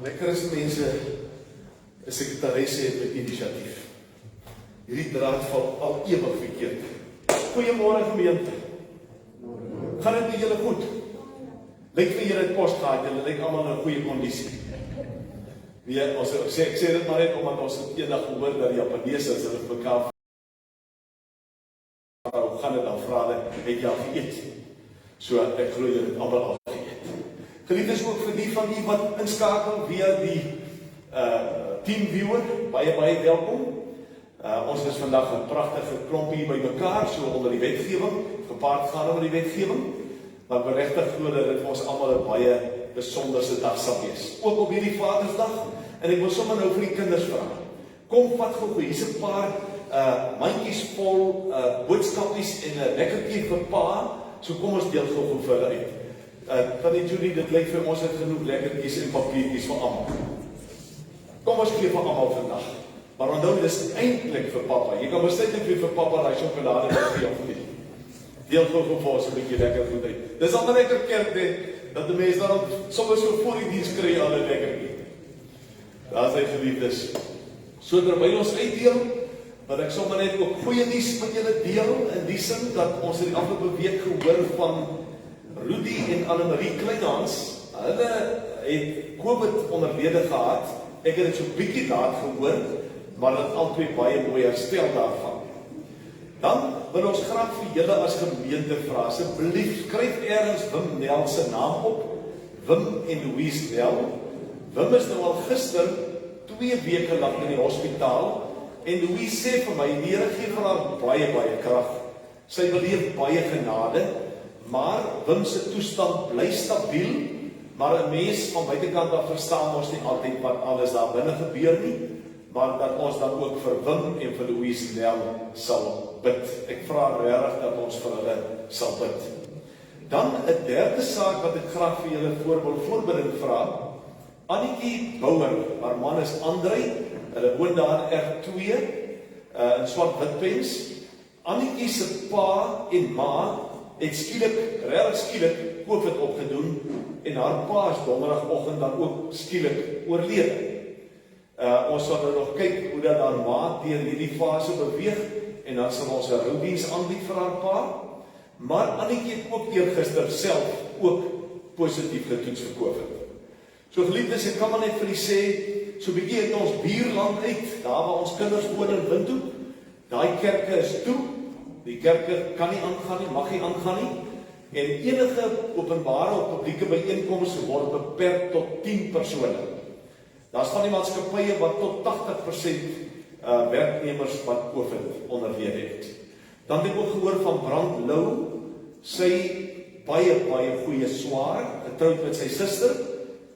Lekker is mense, 'n sekretaresse het met inisiatief. Hierdie draad val al ewig verkeerd. Goeiemôre gemeente. Gaan dit met julle goed? Lyk vir julle het kos gehad, julle lyk almal in 'n goeie kondisie. Nee, ek sê dit maar net omdat ons het eendag gehoor dat die Japaneese as hulle mekaar hoe gaan dit dan vra hulle, het jy al geëet? So ek glo julle het almal al geëet. Geliefdes ook vir die van die wat inskakel via die teamviewer, baie welkom. Ons is vandag 'n pragtige klompie hier by mekaar, so onder die wetgewing, gepaard gaan oor die wetgewing, maar regtig glo dat dit vir ons almal 'n baie besonderse dag sal wees. Ook op hierdie Vadersdag, en ek wil sommer nou vir die kinders vra. Kom vat gou, hier's 'n paar mandjies vol boodskapies en 'n lekkertjie vir pa, so kom ons deel gou vir hulle uit. Tannie Julie, dit lyk vir ons het genoeg lekkertjies en papiertjies vir almal. Kom ons gee vir almal vandag. Maar onthou, dit is eintlik vir pappa. Jy kan besluit net vir pappa daai sjokolade wat vir jou gee. Deel gou vir ons 'n bietjie lekker goed uit. Dis al 'n lekker kerk net dat die mense dan sommer so voor die diens kry al 'n lekkertjie. Daar is hy geliefdes. So terwyl ons uitdeel, wat ek sommer net ook goeie nuus met julle deel in die sin dat ons in die afgelope week gehoor van Rudy en Annemarie Kleinhans. Hulle het COVID onderlede gehad. Ek het dit so bietjie laat gehoor, maar dit albei baie mooi herstel daarvan. Dan wil ons graag vir julle as gemeente vra, asseblief skryf ergens Wim Nel se naam op. Wim en Louise Nel. Wim is nou al gister 2 weke lank in die hospitaal en Louise sê vir my, die Here gee vir haar baie krag. Sy beleef baie genade, maar Wim se toestand bly stabiel. Maar 'n mens van buitekant af verstaan ons nie altyd wat alles daar binne gebeur nie, maar dat ons dan ook vir Wim en vir Louise Nel sal bid. Ek vra regtig dat ons vir hulle sal bid. Dan 'n derde saak wat ek graag vir julle voorbereid vra. Annetjie Bouwer, haar man is Andrei, hulle woon daar in R2 in Swart-Witpens. Annetjie se pa en ma het regtig skielik COVID opgedoen en haar pa is donderdagoggend dan ook skielik oorlede. Ons sal nou nog kyk hoe dat haar ma deur hierdie fase beweeg en dan sal ons 'n roudiens aanbied vir haar pa. Maar Annetjie het ook eergister self ook positief getoets vir COVID. So geliefdes, ek kan maar net vir u sê, so 'n bietjie uit ons buurland uit, daar waar ons kinders woon in Windhoek, daai kerke is toe. Die kerke kan nie aangaan nie, mag nie aangaan nie. En enige openbare of publieke byeenkomste word beperk tot 10 persone. Daar's van die maatskappye wat tot 80% werknemers wat COVID onderlede het. Dan het ek ook gehoor van Brand Lou, sy baie goeie swaar, getroud met sy suster.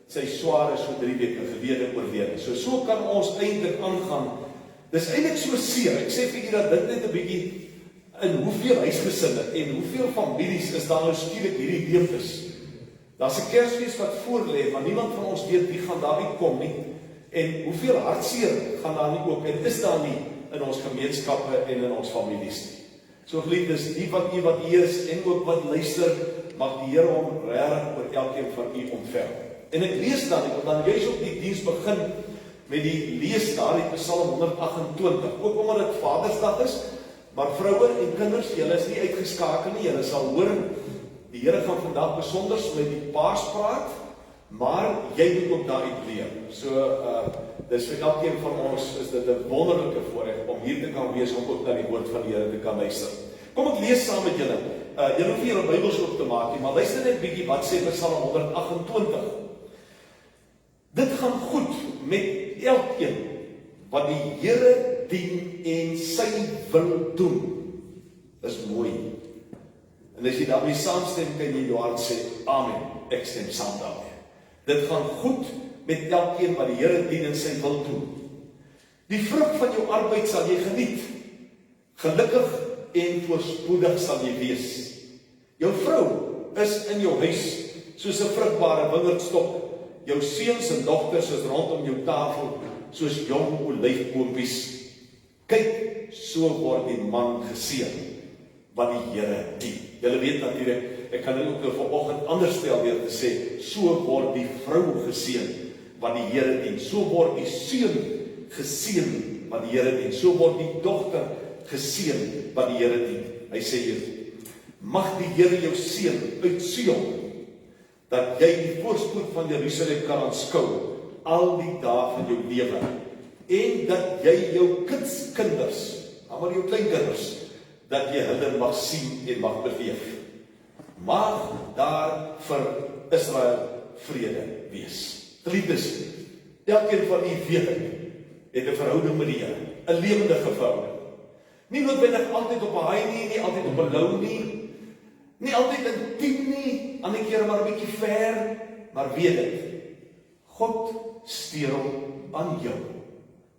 Sy swaar is so 3 weke gelede oorlede. So kan ons eintlik aangaan. Dis eintlik so seer. Ek sê vir julle dat dit net 'n bietjie in hoeveel huisgesinne en hoeveel families is daar nou skielik hierdie leemtes. Daar's 'n Kersfees wat voorlê, maar niemand van ons weet wie gaan daar uitkom nie. En hoeveel hartseer gaan daar nie ook en is daar nie in ons gemeenskappe en in ons families nie. So geliefdes, die wat hier is en ook wat luister, mag die Here hom regtig oor elkeen van u ontferm. En ek lees dan, ek wil dan juis op die diens begin met die lees daar die Psalm 128, ook omdat dit Vadersdag is. Maar vroue en kinders, julle is nie uitgeskakel nie, julle sal hoor, die Here gaan vandag besonder met die paas praat, maar jy moet ook daar uitleer. So, dis vir elkeen van ons, is dit 'n wonderlike voorreg om hier te kan wees, om ook na die woord van die Here te kan luister. Kom ek lees saam met julle. Julle hoef nie julle Bybels oop te maak nie, maar luister net bietjie wat sê Psalm 128. Dit gaan goed met elkeen wat die Here dien en sy wil doen. Dis mooi. En as jy daarmee saamstem, kan jy jou hart sê, amen, ek stem saam daarmee. Dit gaan goed met elkeen wat die Here dien en sy wil doen. Die vrug van jou arbeid sal jy geniet. Gelukkig en voorspoedig sal jy wees. Jou vrou is in jou huis soos 'n vrugbare wingerdstok. Jou seuns en dogters is rondom jou tafel soos jong olyfboompies. Kyk, so word die man geseën wat die Here dien. Julle weet natuurlik, ek kan dit ook vanoggend anders stel deur te sê, so word die vrou geseën wat die Here dien. So word die seun geseën wat die Here dien. So word die dogter geseën wat die Here dien. Hy sê hier, mag die Here jou seën uit Sion, dat jy die voorspoed van Jerusalem kan aanskou al die dae van jou lewe, en dat jy jou kinders, maar jou kleinkinders, dat jy hulle mag sien en mag beleef. Mag daar vir Israel vrede wees. Geliefdes, elkeen van u weet het 'n verhouding met die Here, 'n lewendige verhouding. Nie noodwendig altyd op 'n high nie, nie altyd op 'n low nie, nie altyd intiem nie, ander kere maar 'n bietjie ver, maar weet dit, God steur hom aan jou.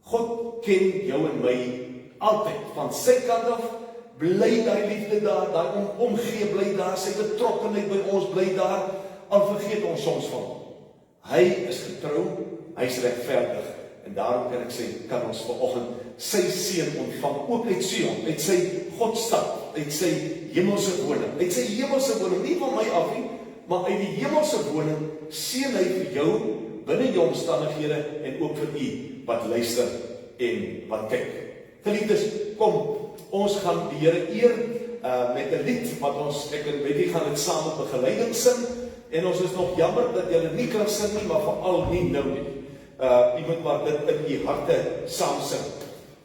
God ken jou en my altyd, van sy kant af, bly daai liefde daar, daai omgee bly daar, sy betrokkenheid by ons bly daar, al vergeet ons soms van hom. Hy is getrou, hy is regverdig, en daarom kan ek sê, kan ons vanoggend sy seën ontvang, ook uit Sion, uit sy Godstad, uit sy hemelse woning, nie van my af nie, maar uit die hemelse woning, seën hy vir jou, binne jou omstandighede, en ook vir u, wat luister, en wat kyk. Geliefdes, kom, ons gaan die Here eer, met 'n lied, wat ons, ek en Betty gaan dit saam met begeleiding sing, en ons is nog jammer, dat julle nie kan sing nie, maar veral nie nou nie. U moet maar dit in die harte saam sing.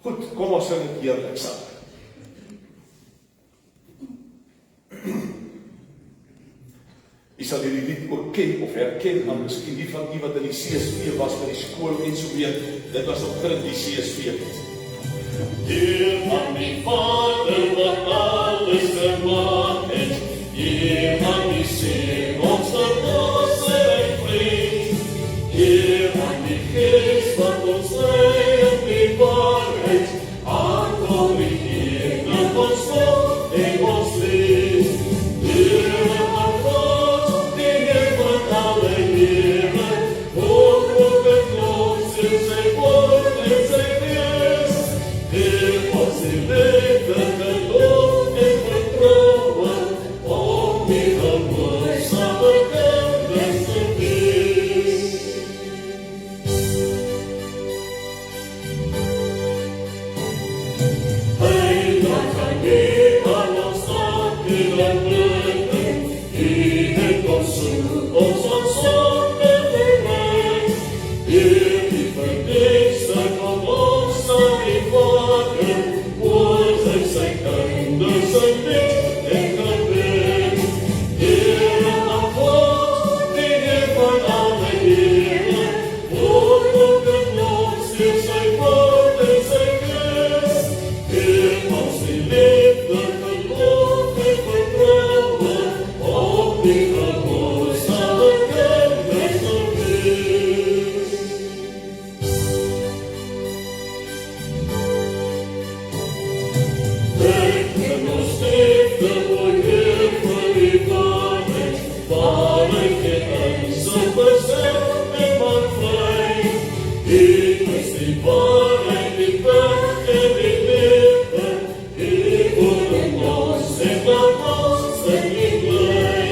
Goed, kom ons sing dit heerlik saam. U sal hierdie lied ook ken of herken, aan miskien die van u wat in die CSV was by die skool en so weer, dit was omtrent die CSV. Heer van die Vader wat alles gemaak het, Heer van die See, ons verlosser en vriend, Heer van die Gees wat ons lei in die waarheid, aankom die Heer, dat ons volk en ons lees. Heer van God, die Heer van alle Here, hoog en los in sy woord en sy gees. Heer ons die liefde, geloof en vertroue, om die gehoorzame kinders te wees. Heilig en nie aan ons aanbidding blikken, die het ons soek, ons aan sonde verwys. Heer die verdienste van ons aan die Vader, woord in sy kinders sy lied en gebed. Heer aan God, die Heer van alle Here, woord en ons in sy woord en sy gees. Heer ons die liefde, geloof en vertroue, om die gehoorzame kinders te wees. Denken ons liefde, o Heer, vir die waarheid, waarheid en eise besef en maak vry. Dit is die waarheid, die weg en die liefde, die woorden ons en laat ons in die bly.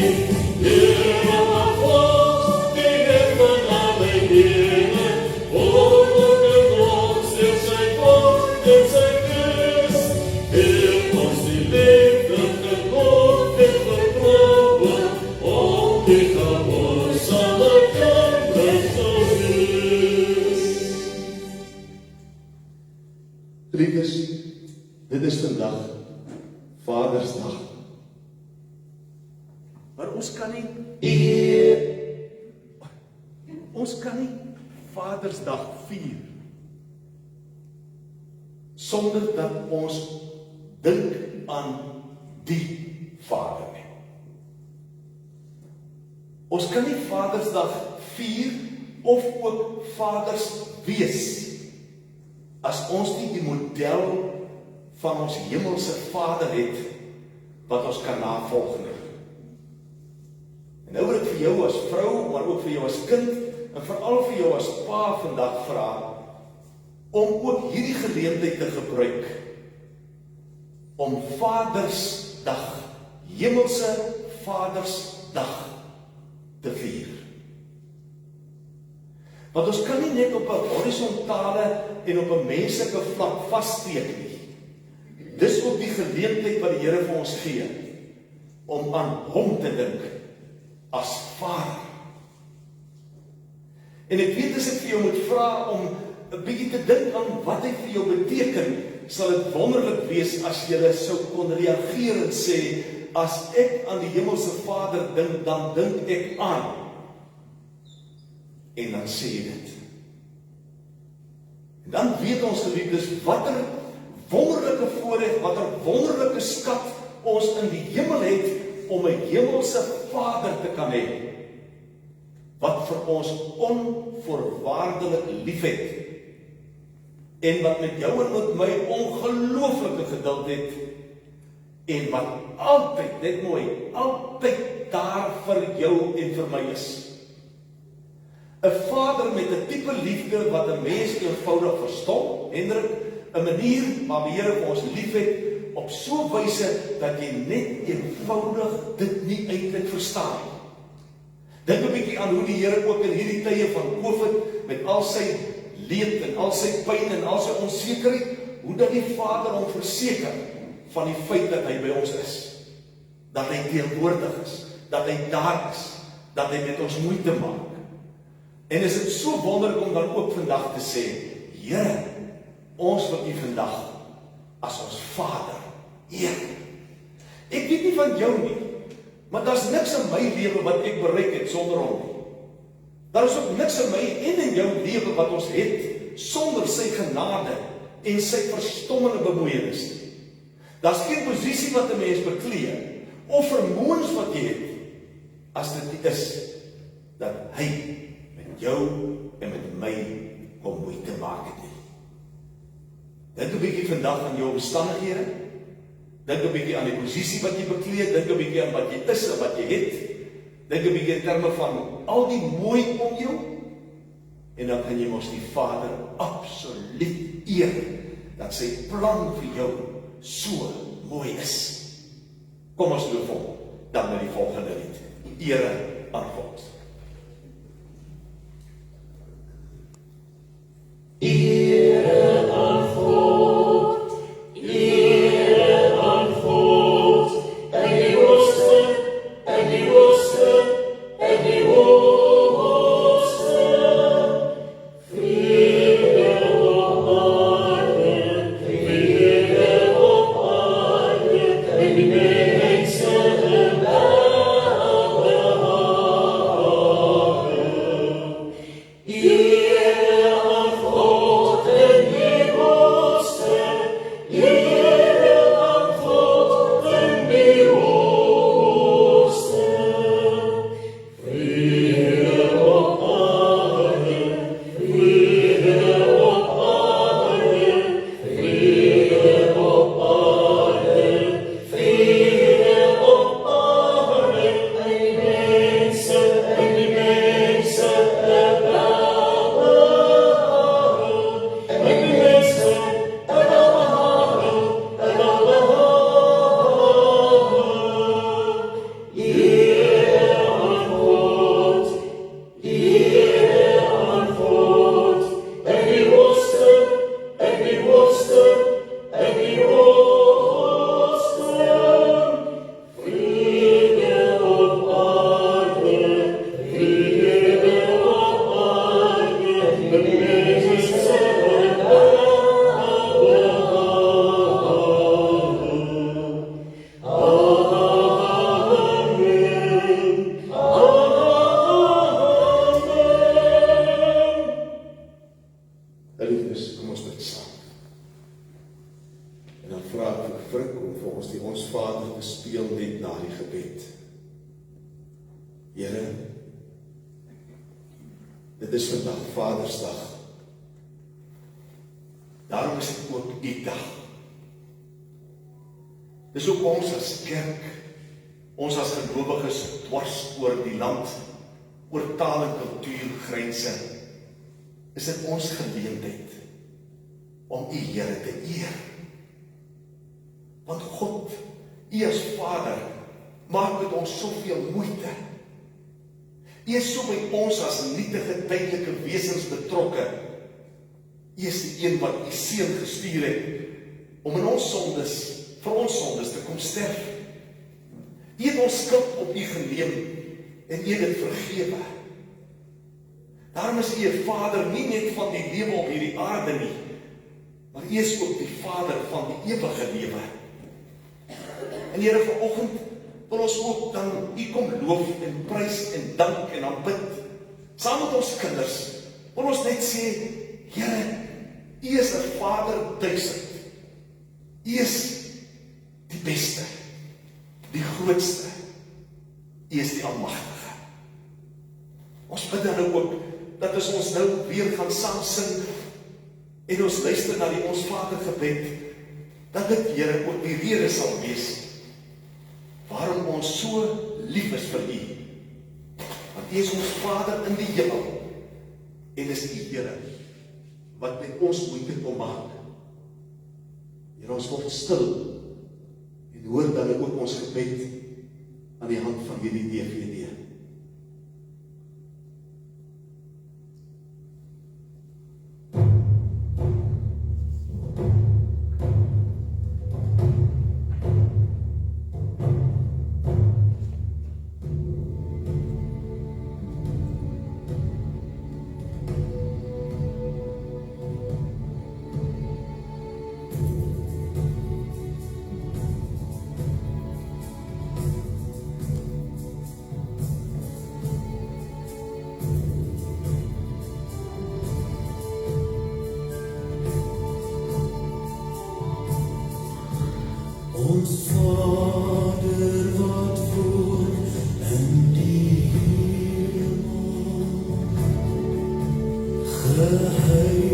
Heer aan God, die Heer van alle Here, woord en ons in sy woord en sy gees. Heer ons die liefde, geloof en vertroue, om die gehoorzame kinders te wees. Geliefdes, dit is vandag Vadersdag. Maar ons kan nie Vadersdag vier sonder dat ons dink aan die Vader nie. Ons kan nie Vadersdag vier of ook vaders wees as ons nie die model van ons hemelse Vader het wat ons kan navolg nie. En nou wil ek vir jou as vrou, maar ook vir jou as kind en veral vir jou as pa vandag vra om ook hierdie geleentheid te gebruik om Vadersdag, hemelse Vadersdag te vier. Want ons kan nie net op 'n horisontale en op 'n menslike vlak vassteek nie. Dis ook die geleentheid wat die Here vir ons gee, om aan hom te dink, as Vader. En ek weet as ek vir jou moet vra om 'n bietjie te dink aan wat hy vir jou beteken, sal dit wonderlik wees as jy sou kon reageer en sê, as ek aan die hemelse Vader dink, dan dink ek aan. En dan sê jy dit. En dan weet ons geliefdes, watter wonderlike voorreg, watter wonderlike skat ons in die hemel het, om 'n hemelse Vader te kan hê, wat vir ons onvoorwaardelik liefhet, en wat met jou en met my ongelooflike geduld het, en wat altyd, net mooi, altyd daar vir jou en vir my is. 'n Vader met 'n tipe liefde wat 'n mens eenvoudig verstom, Hendrik, 'n manier waar die Here vir ons liefhet, op so 'n wyse dat jy net eenvoudig dit nie eintlik verstaan nie. Dink 'n bietjie aan hoe die Here ook in hierdie tye van COVID, met al sy leed en al sy pyn en al sy onsekerheid, hoe dat die Vader hom verseker van die feit dat hy by ons is, dat hy teenwoordig is, dat hy daar is, dat hy met ons moeite maak. En is dit so wonderlik om dan ook vandag te sê, Here, ons wil U vandag as ons Vader eer. Ek weet nie van jou nie, maar daar's niks in my lewe wat ek bereik het sonder hom nie. Daar is ook niks in my en in jou lewe wat ons het sonder sy genade en sy verstommende bemoeienis nie. Daar's geen posisie wat 'n mens beklee of vermoëns wat jy het, as dit nie is dat hy met jou en met my kom moeite maak het nie. Dink 'n bietjie vandag aan jou omstandighede, dink 'n bietjie aan die posisie wat jy beklee, dink 'n bietjie aan wat jy is en wat jy het, dink 'n bietjie in terme van al die mooi om jou, en dan kan jy mos die Vader absoluut eer, dat sy plan vir jou so mooi is. Kom ons loof hom dan met die volgende lied. Ere aan God. Ere aan God, ere aan God, en die hoogste, en die hoogste, en die hoogste. Vrede op aarde, vrede op aarde, en die mensen en welbehagen. Ere aan God en die hoogste, ere aan God en die hoogste. Vrede op aarde, vrede op aarde, vrede op aarde, vrede op aarde, en die mensen en welbehagen, en die mensen en welbehagen. Ere aan God, ere aan God, en die hoogste, en die hoogste, en die hoogste. Vrede op aarde, vrede op aarde, en die mensen en welbehagen. Amen, amen. Geliefdes, kom ons bid saam. En dan vra ek vir Frik om vir ons die Ons Vader te speel net na die gebed. Here, dit is vandag Vadersdag. Daarom is dit ook die dag. Dis ook ons as kerk, ons as gelowiges dwars oor die land, oor taal en kultuurgrense, is dit ons geleentheid om U Here te eer. Want God, U as Vader, maak met ons soveel moeite. U is so by ons as nietige tydelike wesens betrokke. U is die een wat U seun gestuur het, om in ons sondes, vir ons sondes te kom sterf. U het ons skuld op U geneem, en U het dit vergewe. Daarom is U 'n Vader, nie net van die lewe op hierdie aarde nie, maar U is ook die Vader van die ewige lewe. En Here, vanoggend wil ons ook dan U kom loof en prys en dank en aanbid. Saam met ons kinders wil ons net sê, Here, U is 'n Vader duisend. U is die beste, die grootste. U is die almagtige. Ons bid dan ook dat as ons nou weer gaan saam sing en ons luister na die Ons Vader gebed, dat dit, Here, ook die rede sal wees waarom ons so lief is vir U. Want U is ons Vader in die hemel en is U, Here, wat met ons moeite kom maak. Here, ons word stil en hoor dan ook ons gebed aan die hand van hierdie DVD. Ons Vader wat woon in die hemel, geheilig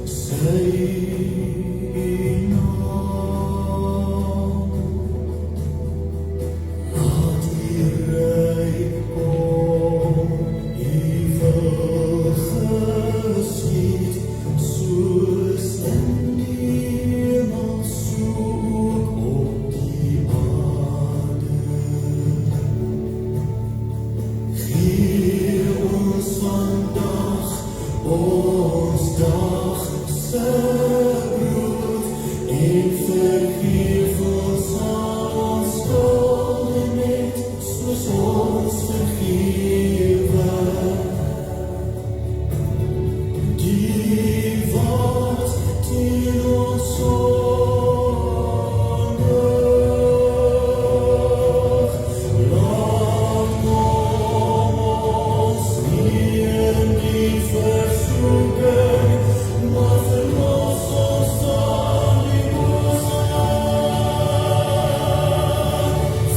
sy naam. Laat U ryk kom, U wil geskied, soos in die hemel, so op die aarde. Gee ons vandag ons dagse brood en vergeef ons al ons skulde net, soos ons vergewe die wat teen ons sondig. Laat ons nie in die versoeking, maar verlos ons van die bose.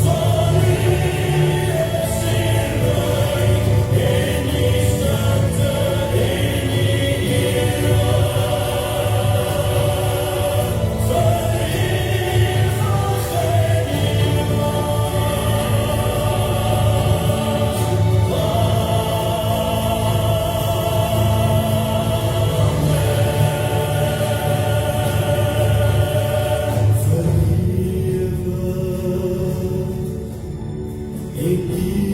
Van U is die rijk en die sterkte en die ere. Van U vergeet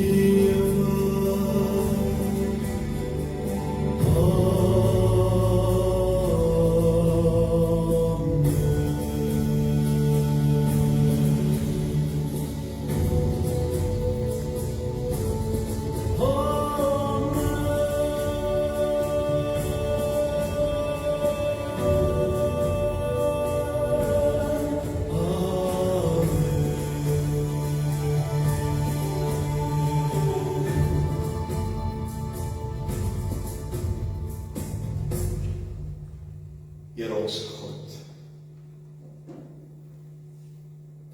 Here ons God,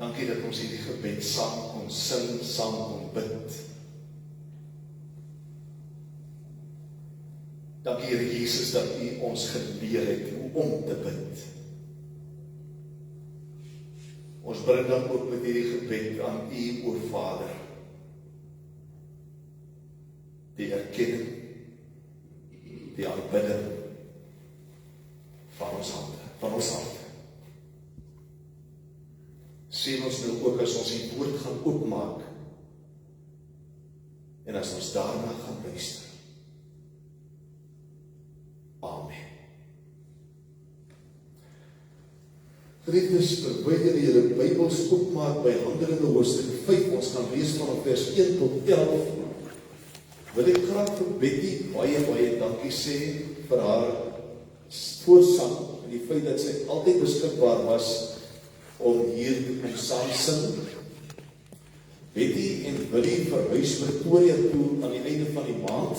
dankie dat ons hierdie gebed saam kon sing, saam kon bid. Dankie Here Jesus dat U ons geleer het hoe om te bid. Ons bring dan ook met hierdie gebed aan U, o Vader, die erkenning, die aanbidding van ons harte. Sien ons nou ook as ons die woord gaan oopmaak en as ons daarna gaan luister. Amen. Geliefdes, terwyl julle julle Bybels oopmaak by Handelinge hoofstuk 5, ons gaan lees van vers 1 tot 11, wil ek graag vir Betty baie dankie sê vir haar voorsang en die feit dat sy altyd beskikbaar was om hier te kom saam sing. Betty en Willie verhuis Pretoria toe aan die einde van die maand,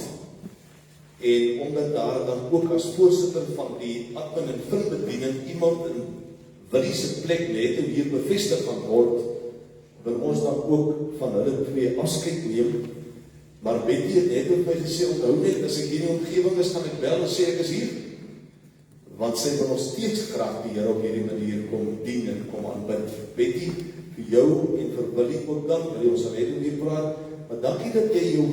en omdat daar dan ook as voorsitter van die admin en verbediening iemand in Willie se plek net om hier bevestig gaan word, wil ons dan ook van hulle twee afskeid neem. Maar Betty het net op my gesê, onthou net, as ek hier in die omgewing is, gaan ek bel en sê ek is hier. Want sy wil nog steeds graag die Here op hierdie manier kom dien en kom aanbid. Betty, vir jou en vir Willie ook dan, wil ons net om hier praat, maar dankie dat jy jou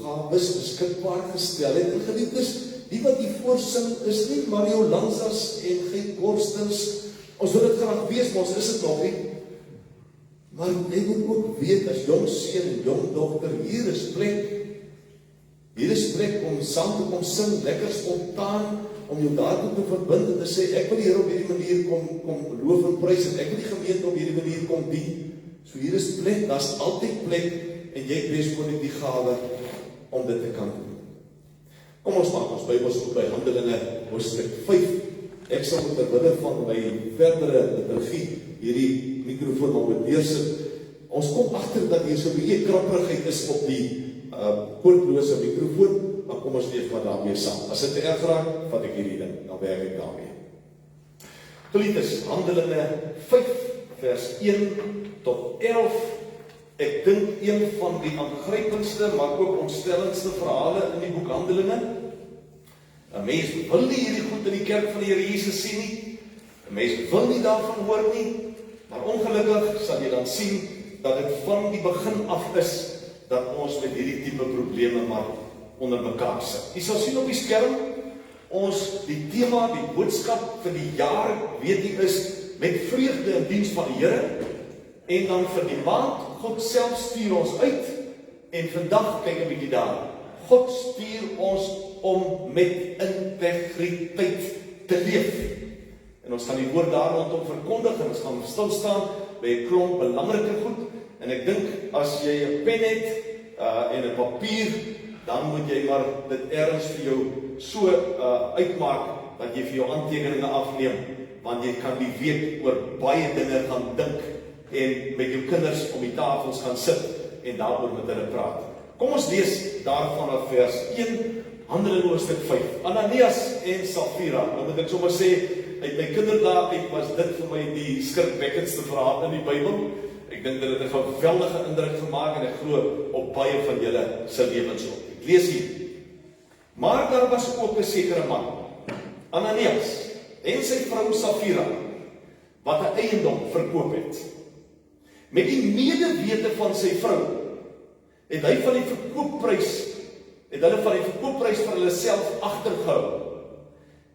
gawes beskikbaar gestel het. En geliefdes, die wat hier voorsing is nie Mario Lanzas en Geit Korstens. Ons wil dit graag wees, maar ons is dit nog nie. Maar jy moet ook weet, as jong seun en jong dogter, hier is plek. Hier is plek om saam te kom sing, lekker spontaan, om jou daartoe te verbind en te sê, ek wil die Here op hierdie manier kom loof en prys, en ek wil die gemeente op hierdie manier kom dien. So hier is plek, daar is altyd plek, en jy wees gewoon die gawe om dit te kan doen. Kom ons maak ons Bybels op by Handelinge hoofstuk 5. Ek sal met terwille van my verdere liturgie hierdie mikrofoon al moet neersit. Ons kom agter dat hier so 'n bietjie krapperigheid is op die koordlose mikrofoon, maar kom ons leef maar daarmee saam. As dit te erg raak, vat ek hierdie ding, dan werk ek daarmee. Geliefdes, Handelinge 5 vers 1 tot 11. Ek dink een van die aangrypendste, maar ook ontstellendste verhale in die boek Handelinge. 'n Mens wil nie hierdie goed in die kerk van die Here Jesus sien nie. 'n Mens wil nie daarvan hoor nie, maar ongelukkig sal jy dan sien dat dit van die begin af is dat ons met hierdie tipe probleme maar onder mekaar sit. Jy sal sien op die skerm, ons die tema, die boodskap vir die jaar, weet jy, is met vreugde in diens van die Here. En dan vir die maand, God self stuur ons uit, en vandag, kyk 'n bietjie daar, God stuur ons om met integriteit te leef. En ons gaan die woord daar rondom verkondig, en ons gaan stil staan by 'n klomp belangrike goed, en ek dink, as jy 'n pen het, en 'n papier, dan moet jy maar dit ergens vir jou so uitmaak, dat jy vir jou aantekeninge afneem, want jy kan die week oor baie dinge gaan dink, en met jou kinders om die tafels gaan sit, en daaroor met hulle praat. Kom ons lees daarvan af vers 1, Handelinge hoofstuk 5. Ananias en Safira, nou moet ek sommer sê, uit my kinderdae uit was dit vir my die skrikwekkendste verhaal in die Bybel. Ek dink dat dit 'n geweldige indruk gemaak, en ek glo op baie van julle se lewens ook. Ek lees hier. Maar daar was ook 'n sekere man, Ananias, en sy vrou Safira, wat 'n eiendom verkoop het. Met die medewete van sy vrou, het hulle van die verkoopprys vir hulle self agtergehou,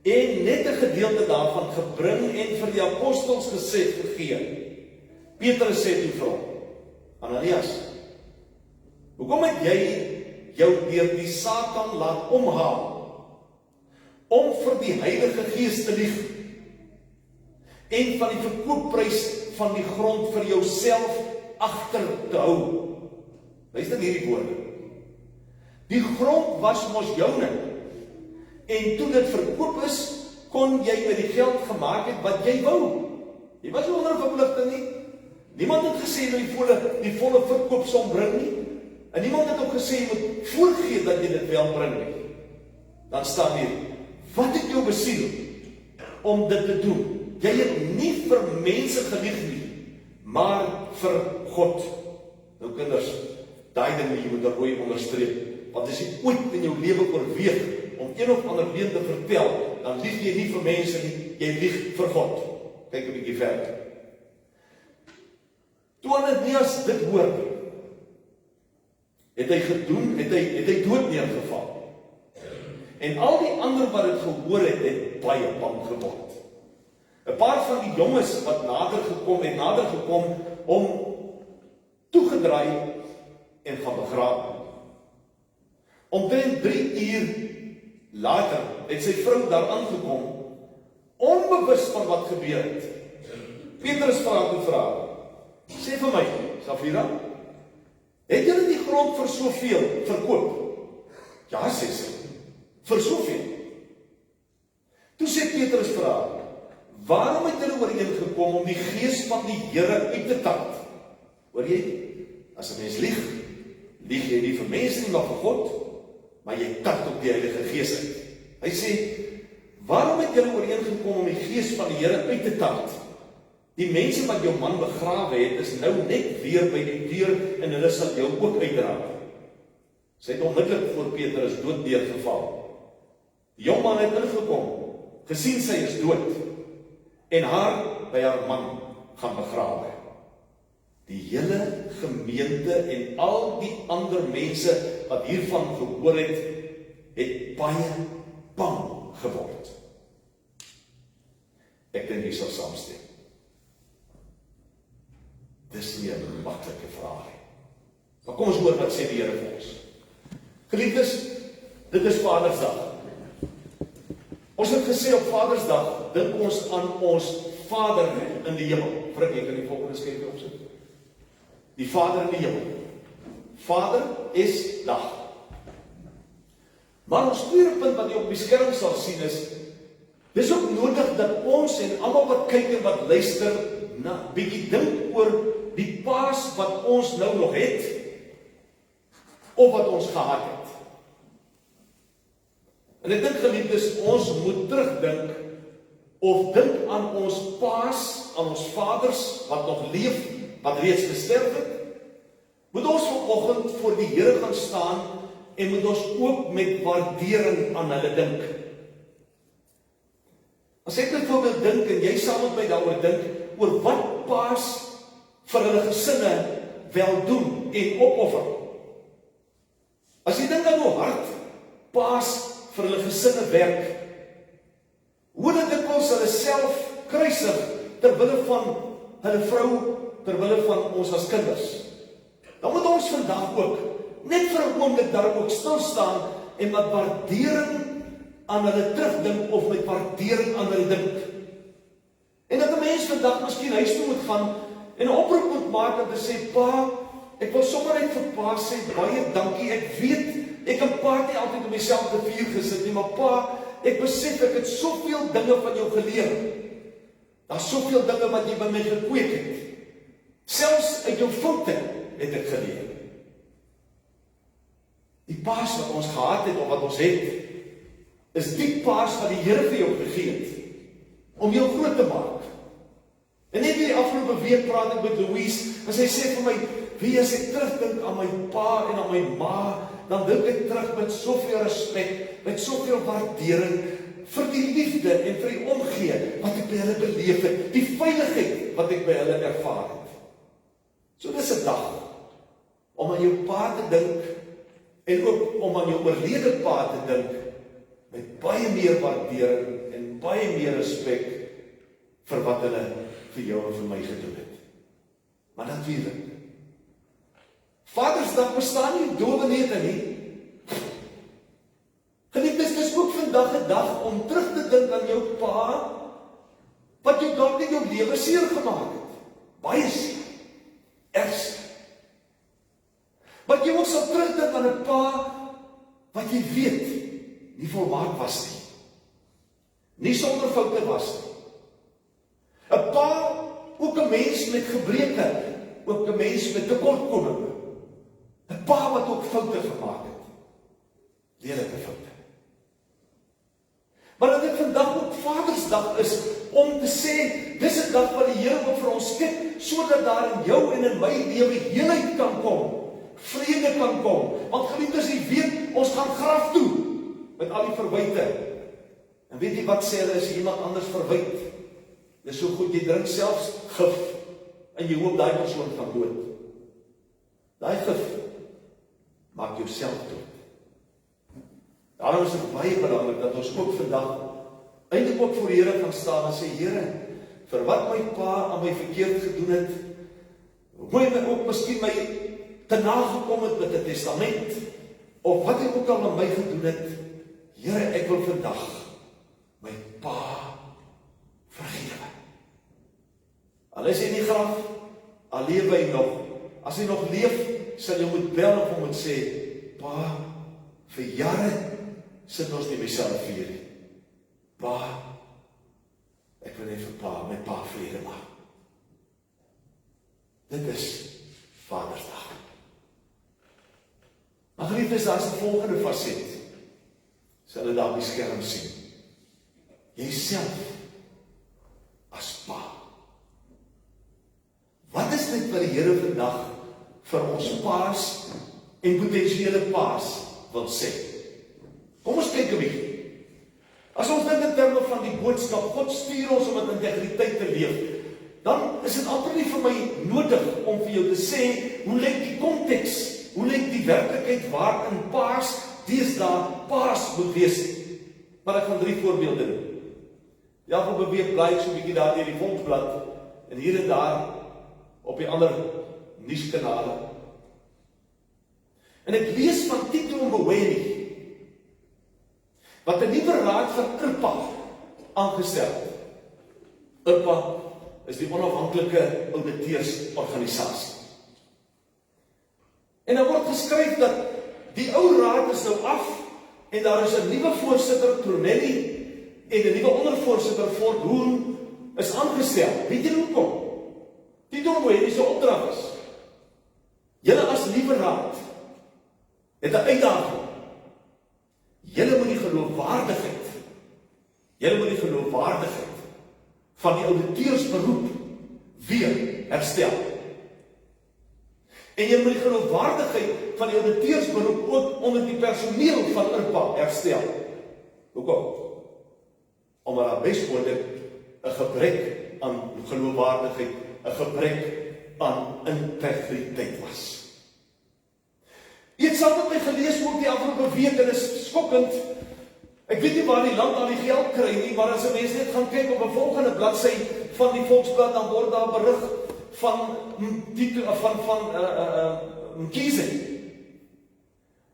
en net 'n gedeelte daarvan gebring en vir die apostels gegee. Petrus sê toe vir hom, Ananias, hoekom het jy jou deur die Satan laat omhaal, om vir die Heilige Gees te lieg, en van die verkoopprys van die grond vir jouself agter te hou? Luister hierdie woorde. Die grond was mos joune, en toe dit verkoop is, kon jy met die geld gemaak het wat jy wou. Jy was nie onder verpligting nie. Niemand het gesê dat jy die volle verkoopsom bring nie, en niemand het ook gesê jy moet voorgee dat jy dit wel bring nie. Dan staan hier, wat het jou besiel om dit te doen? Jy het nie vir mense gelieg nie, maar vir God. Nou kinders, daai ding wat jy moet rooi onderstreep, want as jy ooit in jou lewe oorweeg om een of ander leuen te vertel, dan lieg jy nie vir mense nie, jy lieg vir God. Kyk 'n bietjie verder. Toe Ananias dit hoor, het hy dood neergeval. En al die ander wat dit gehoor het baie bang geword. 'n Paar van die jonges wat nader gekom om toegedraai en gaan begrawe. Omtrent 3 uur later het sy vrou daar aangekom, onbewus van wat gebeur het. Petrus vra, sê vir my, Safira, het julle die grond vir soveel verkoop? Ja, sê sy, vir soveel. Toe sê Petrus vir haar, waarom het julle ooreengekom om die gees van die Here uit te tart? Hoor jy, as 'n mens lieg jy nie vir mense nie, maar vir God, maar jy tart op die Heilige Gees uit. Hy sê, waarom het julle ooreengekom om die gees van die Here uit te tart? Die mense wat jou man begrawe het, is nou net weer by die deur en hulle sal jou ook uitdra. Sy het onmiddellik voor Petrus dood neergeval. Die jong man het ingekom, gesien sy is dood, en haar by haar man gaan begrawe. Die hele gemeente en al die ander mense wat hiervan gehoor het baie bang geword. Ek dink jy sal saamstem. Dis nie 'n maklike vraag nie. Maar kom ons hoor wat sê die Here vir ons. Geliefdes, dit is Vadersdag. Ons het gesê op Vadersdag, dink ons aan ons Vader in die hemel. Frik, jy kan die volgende skermpie opsit. Die Vader in die hemel. Vader is dag. Maar ons tweede punt wat jy op die skerm sal sien is, dis ook nodig dat ons en almal wat kyk en wat luister, bietjie dink oor die Paas wat ons nou nog het, of wat ons gehad het. En ek dink geliefdes, ons moet terugdink, of dink aan ons Paas, aan ons vaders, wat nog leef, wat reeds gesterf het, moet ons vanoggend voor die Here gaan staan, en moet ons ook met waardering aan hulle dink. As ek byvoorbeeld dink, en jy saam met my daaroor dink, oor wat Paas vir hulle gesinne wel doen en opoffer. As jy dink aan hoe hard Paas vir hulle gesinne werk, hoe dit dikwels hulle self kruisig terwille van hulle vrou, terwille van ons as kinders. Dan moet ons vandag ook net vir 'n oomblik daar ook stil staan en met waardering aan hulle terugdink of met waardering aan hulle dink. En dat 'n mens vandag miskien huis toe moet gaan en 'n oproep moet maak en te sê, pa, ek wil sommer net vir pa sê, baie dankie, ek weet, ek en pa het nie altyd op dieselfde vuur gesit nie, maar pa, ek besef ek het soveel dinge van jou geleer. Daar's soveel dinge wat jy by my gekweek het. Selfs uit jou foute het ek geleer. Die Paas wat ons gehad het of wat ons het, is die Paas wat die Here vir jou gegee het om jou groot te maak. En net die afgelope week praat ek met Louise en sy sê vir my, wie as ek terugdink aan my pa en aan my ma, dan dink ek terug met soveel respek, met soveel waardering vir die liefde en vir die omgee wat ek by hulle beleef het, die veiligheid wat ek by hulle ervaar het. So dis 'n dag om aan jou pa te dink en ook om aan jou oorlede pa te dink met baie meer waardering en baie meer respek vir wat hulle vir jou en vir my gedoen het. Maar natuurlik, Vadersdag bestaan nie dominete nie. Geliefdes, dis ook vandag 'n dag om terug te dink aan jou pa wat jou dalk in jou lewe seer gemaak het. Baie seer. Erg. Wat jy ook sal terugdink aan 'n pa wat jy weet nie volmaak was nie. Nie sonder foute was nie. 'n Pa, ook 'n mens met gebreke, ook 'n mens met tekortkominge. 'n Pa wat ook foute gemaak het. Lelike foute. Maar dat dit vandag ook Vadersdag is om te sê, dis 'n dag wat die Here ook vir ons skep, sodat daar in jou en in my lewe heelheid kan kom, vrede kan kom. Want geliefdes, jy weet, ons gaan graf toe met al die verwyte. En weet jy wat sê hulle as iemand anders verwyd? Dis so goed, jy drink selfs gif en jy hoop daai persoon gaan dood. Daai gif maak jou self dood. Daarom is dit baie belangrik dat ons ook vandag eintlik ook voor die Here gaan staan en sê, Here, vir wat my pa aan my verkeerd gedoen het, hoe hy my ook miskien my te nagekom het met 'n testament, of wat hy ook al aan my gedoen het, Here, ek wil vandag my pa vergewe. Al is hy in die graf, al leef hy nog. As hy nog leef, sal jy moet bel of hom moet sê, pa, vir jare sit ons nie myself vier nie. Pa, ek wil net vir pa, my pa vrede maak. Dit is Vadersdag. Maar geliefdes, daar is 'n volgende faset. Sal hulle daar op die skerm sien. Jy self as pa. Wat is dit wat die Here vandag vir ons paas en potensiële paas wil sê? Kom ons kyk 'n bietjie. As ons dink in terme van die boodskap, God stuur ons om met integriteit te leef, dan is dit amper nie vir my nodig om vir jou te sê, hoe lyk die konteks, hoe lyk die werklikheid waarin paas deesdae paas moet wees. Maar ek gaan 3 voorbeelde doen. Ja, op 'n week bly ek so 'n bietjie daar deur die Volksblad en hier en daar op die ander nuuskanale. En ek lees van Tito Mboweni, wat 'n nuwe raad van IRPA aangestel het. IRPA is die onafhanklike ouditeursorganisasie. En daar word geskryf dat die ou raad is nou af en daar is 'n nuwe voorsitter, Tronelli, en 'n nuwe ondervoorsitter, Fort Hoorn, is aangestel. Weet jy hoekom? Tito Mboweni se opdrag is, julle as nuwe raad het 'n uitdaging. Julle moet die geloofwaardigheid van die ouditeursberoep weer herstel. En jy moet die geloofwaardigheid van die ouditeursberoep ook onder die personeel van IRPA herstel. Hoekom? Omdat daar bespoorlik 'n gebrek aan geloofwaardigheid, 'n gebrek aan integriteit was. Jy het saam met my gelees ook die afgelope week en is skokkend. Ek weet nie waar die land al die geld kry nie, maar as 'n mens net gaan kyk op 'n volgende bladsy van die Volksblad, dan word daar berig van Mkhize.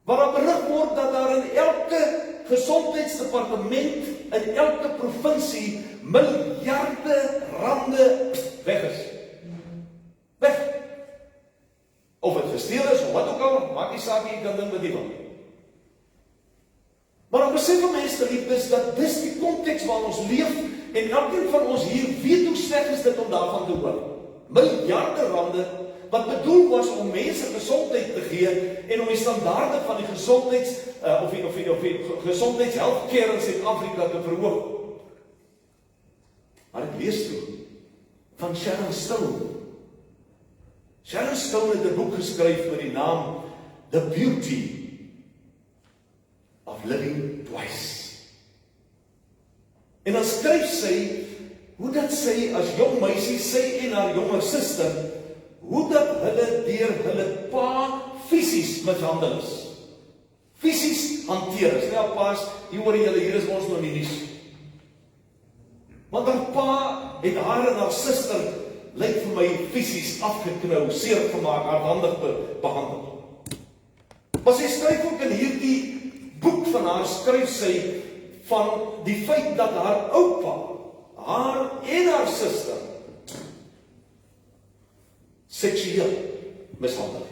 Waar daar berig word dat daar in elke gesondheidsdepartement in elke provinsie miljarde rande weg is. Weg. Of het gesteel is, of wat ook al, maak nie saak nie, jy kan ding met die van. Maar dan besef van mense, geliefdes, dat dis die konteks waar ons leef, en elkeen van ons hier weet hoe sleg is dit om daarvan te hoor. Miljarde rande, wat bedoel was om mense gesondheid te gee, en om die standaarde van die gezondheidshealthcare in Suid-Afrika te verhoog. Maar ek lees toe, van Sharon Stone. Sharon Stone het 'n boek geskryf met die naam The Beauty of Living Twice. En dan skryf sy, hoe dat sy as jong meisie, sy en haar jonger suster, hoe dat hulle deur hulle pa fisies mishandel is. Fisies hanteer is. Nou paas, hier hoor julle, hier is ons nog nie nuus. Want haar pa het haar en haar suster, lyk vir my fisies afgeknou, seer gemaak, hardhandig behandel. Maar sy skryf ook in hierdie boek van haar, skryf sy van die feit dat haar oupa, haar en haar suster, seksueel mishandel.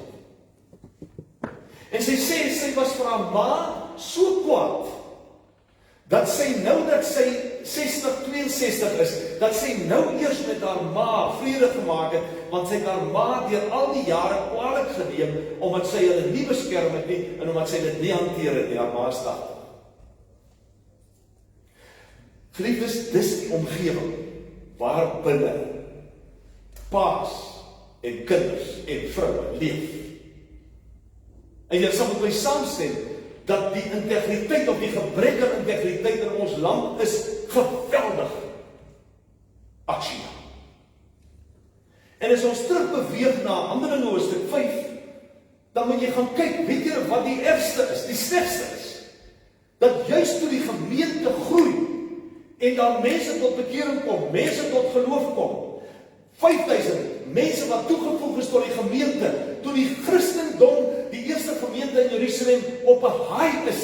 En sy sê, sy was vir haar ma so kwaad, dat sy nou dat sy 62 is, dat sy nou eers met haar ma vrede gemaak het, want sy het haar ma deur al die jare kwaadlik geneem, omdat sy hulle nie beskerm het nie, en omdat sy dit nie hanteer het nie, haar ma staat. Geliefdes, dis die omgewing, waar binne paas en kinders en vroue leef. En jy sal met my saamstem, dat die integriteit of die gebrek aan integriteit in ons land is geweldig aksie. En as ons terugbeweeg na Handelinge hoofstuk 5, dan moet jy gaan kyk, weet jy wat die ergste is, die slegste is, dat juist toe die gemeente groei, en dan mense tot bekering kom, mense tot geloof kom, 5000 mense wat toegevoeg is tot die gemeente, toe die Christendom die eerste gemeente in Jerusalem op 'n high is,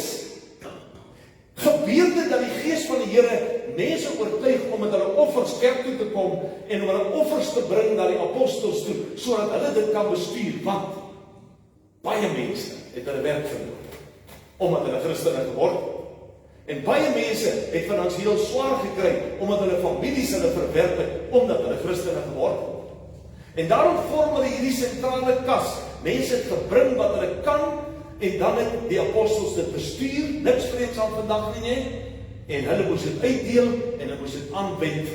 gebeur dit dat die Gees van die Here mense oortuig om met hulle offers kerk toe te kom en om hulle offers te bring na die apostels toe, sodat hulle dit kan bestuur, want baie mense het hulle werk verloor, omdat hulle Christene geword het. En baie mense het finansiëel swaar gekry, omdat hulle families hulle verwerp het, omdat hulle Christene geword het. En daarom vorm hulle hierdie sentrale kas. Mense het gebring wat hulle kan, en dan het die apostels dit bestuur, niks vreedsaam vandag nie, en hulle moes dit uitdeel, en hulle moes dit aanwend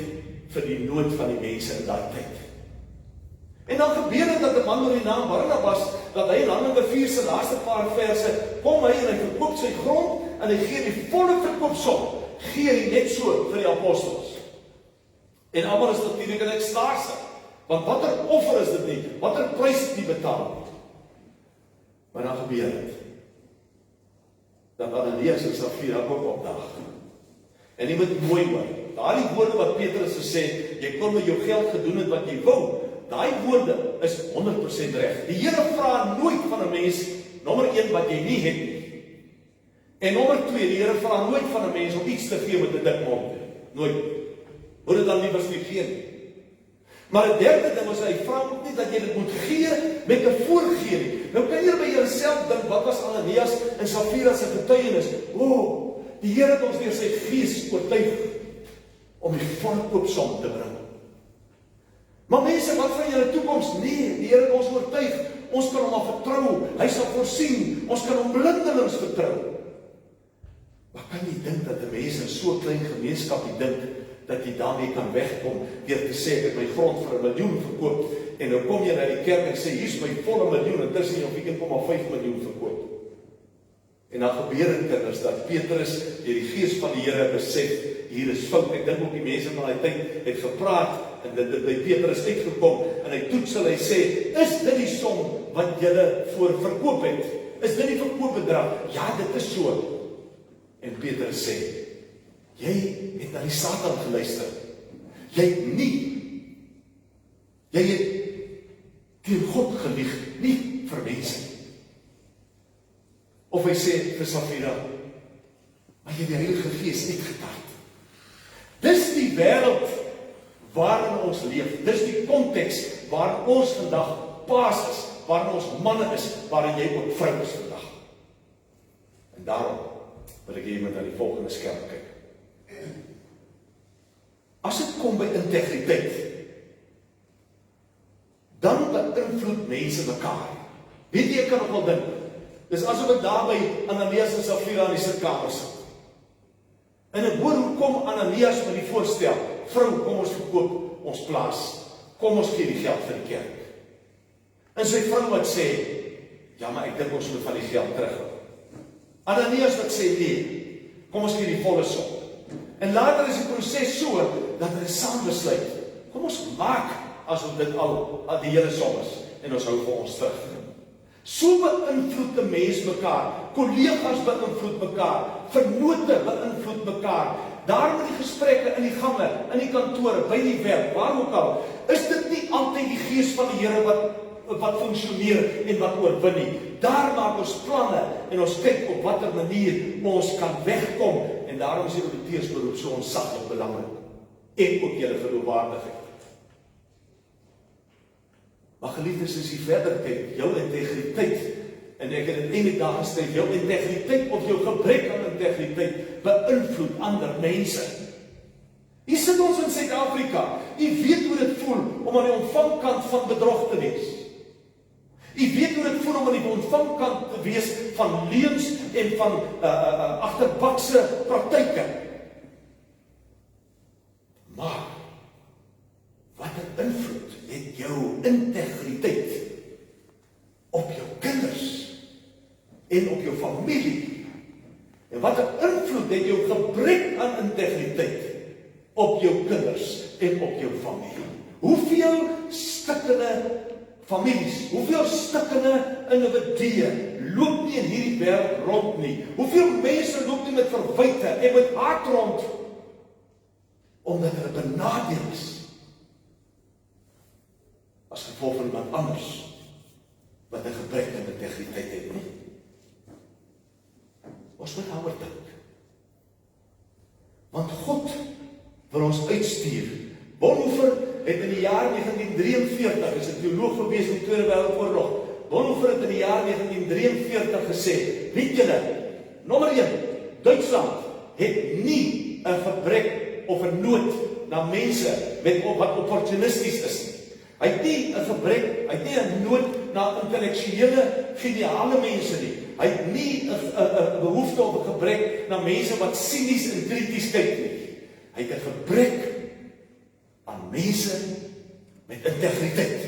vir die nood van die mense in daai tyd. En dan gebeur dit dat 'n man met die naam Barnabas, dat hy in Handelinge 4 se laaste paar verse, kom hy en hy verkoop sy grond, en hy gee die volle verkoopsom, gee hy net so vir die apostels. En almal is natuurlik in ekstase, want watter offer is dit nie, watter prys het nie betaal nie. Maar dan gebeur dit, dat Ananias en Safira ook opdag. En jy moet mooi hoor, daardie woorde wat Petrus gesê, jy kon met jou geld gedoen het wat jy wou, daai woorde is 100% reg. Die Here vra nooit van 'n mens, nommer 1, wat jy nie het nie. En nommer 2, die Here vra nooit van 'n mens om iets te gee met 'n dik mond. Nooit. Moet dit dan nie was nie gee nie. Maar 'n derde ding is, hy vra ook nie dat jy dit moet gee met 'n voorgee nie. Nou kan jy by jouself dink, wat was Ananias en Safira se getuienis? Die Here het ons deur sy Gees oortuig om die verkoopsom te bring. Maar mense, wat van julle toekoms? Nee, die Here het ons oortuig. Ons kan hom maar vertrou. Hy sal voorsien. Ons kan hom blindelings vertrou. Maar kan jy dink dat 'n mens in so 'n klein gemeenskap dink dat jy daarmee kan wegkom deur te sê ek het my grond vir 1 miljoen verkoop, en nou kom jy na die kerk en sê hier's my volle miljoen, en tussen jy op 1,5 miljoen verkoop. En dan gebeur dit kinders dat Petrus deur die Gees van die Here besef, hier is fout. Ek dink ook die mense van daai tyd het gepraat en dit by Petrus uitgekom, en hy toets hulle, hy sê, is dit die som wat julle voor verkoop het? Is dit die verkoopbedrag? Ja, dit is so. En Petrus sê, jy het na die Satan geluister. Jy het teen God gelieg, nie vir mense. Of hy sê vir Safira, maar jy het die Heilige Gees uitgetaard. Dis die wêreld waarin ons leef. Dis die konteks waarin ons vandag paas is, waarin ons manne is, waarin jy ook vrou is vandag. En daarom wil ek jy met na die volgende skerm kyk. As dit kom by integriteit, dan beïnvloed mense mekaar. Weet jy, ek kan nog wel dink, dis asof ek daar by Ananias en Safira in die sitkamer sit. En ek hoor hoe kom Ananias met die voorstel, vrou, kom ons verkoop ons plaas, kom ons gee die geld vir die kerk. En sy vrou wat sê, ja, maar ek dink ons moet van die geld terug. Ananias wat sê, nee, kom ons gee die volle som. En later is die proses so, dat hulle saam besluit, kom ons maak asof dit al die hele som is, en ons hou vir ons terug. So beïnvloed 'n mens mekaar, kollegas beïnvloed mekaar, vennote beïnvloed mekaar, daar met die gesprekke in die gange, in die kantore, by die werk, waar ook al, is dit nie altyd die Gees van die Here wat funksioneer en wat oorwin nie. Daar maak ons planne en ons kyk op watter manier ons kan wegkom, en daarom is die auditeursberoep so ontsaglik belangrik, en ook julle geloofwaardigheid. Maar geliefdes, as jy verder kyk, jou integriteit, en ek het dit eintlik daar geskryf, jou integriteit of jou gebrek aan integriteit beïnvloed ander mense. Hier sit ons in Suid-Afrika, jy weet hoe dit voel om aan die ontvangkant van bedrog te wees. Jy weet hoe dit voel om aan die ontvangkant te wees van leuns en van agterbakse praktyke. Maar watter invloed het jou integriteit op jou kinders en op jou familie? En watter invloed het jou gebrek aan integriteit op jou kinders en op jou familie? Hoeveel stikkende families, hoeveel stikkende individue loop nie in hierdie wêreld rond nie? Hoeveel mense loop nie met verwyte en met haat rond, omdat hulle benadeel is as gevolg van iemand anders wat 'n gebrek aan integriteit het? wil ons uitstuur. Bonhoeffer het in die jaar 1943, is 'n teoloog gewees in die Tweede Wêreldoorlog, Bonhoeffer het in die jaar 1943 gesê, weet julle, nommer 1, Duitsland het nie 'n gebrek of 'n nood na mense wat opportunisties is nie. Hy het nie 'n gebrek, hy het nie 'n nood na intellektuele, geniale mense nie. Hy het nie 'n behoefte of 'n gebrek na mense wat sinies en krities kyk nie. Hy het 'n gebrek aan mense met integriteit.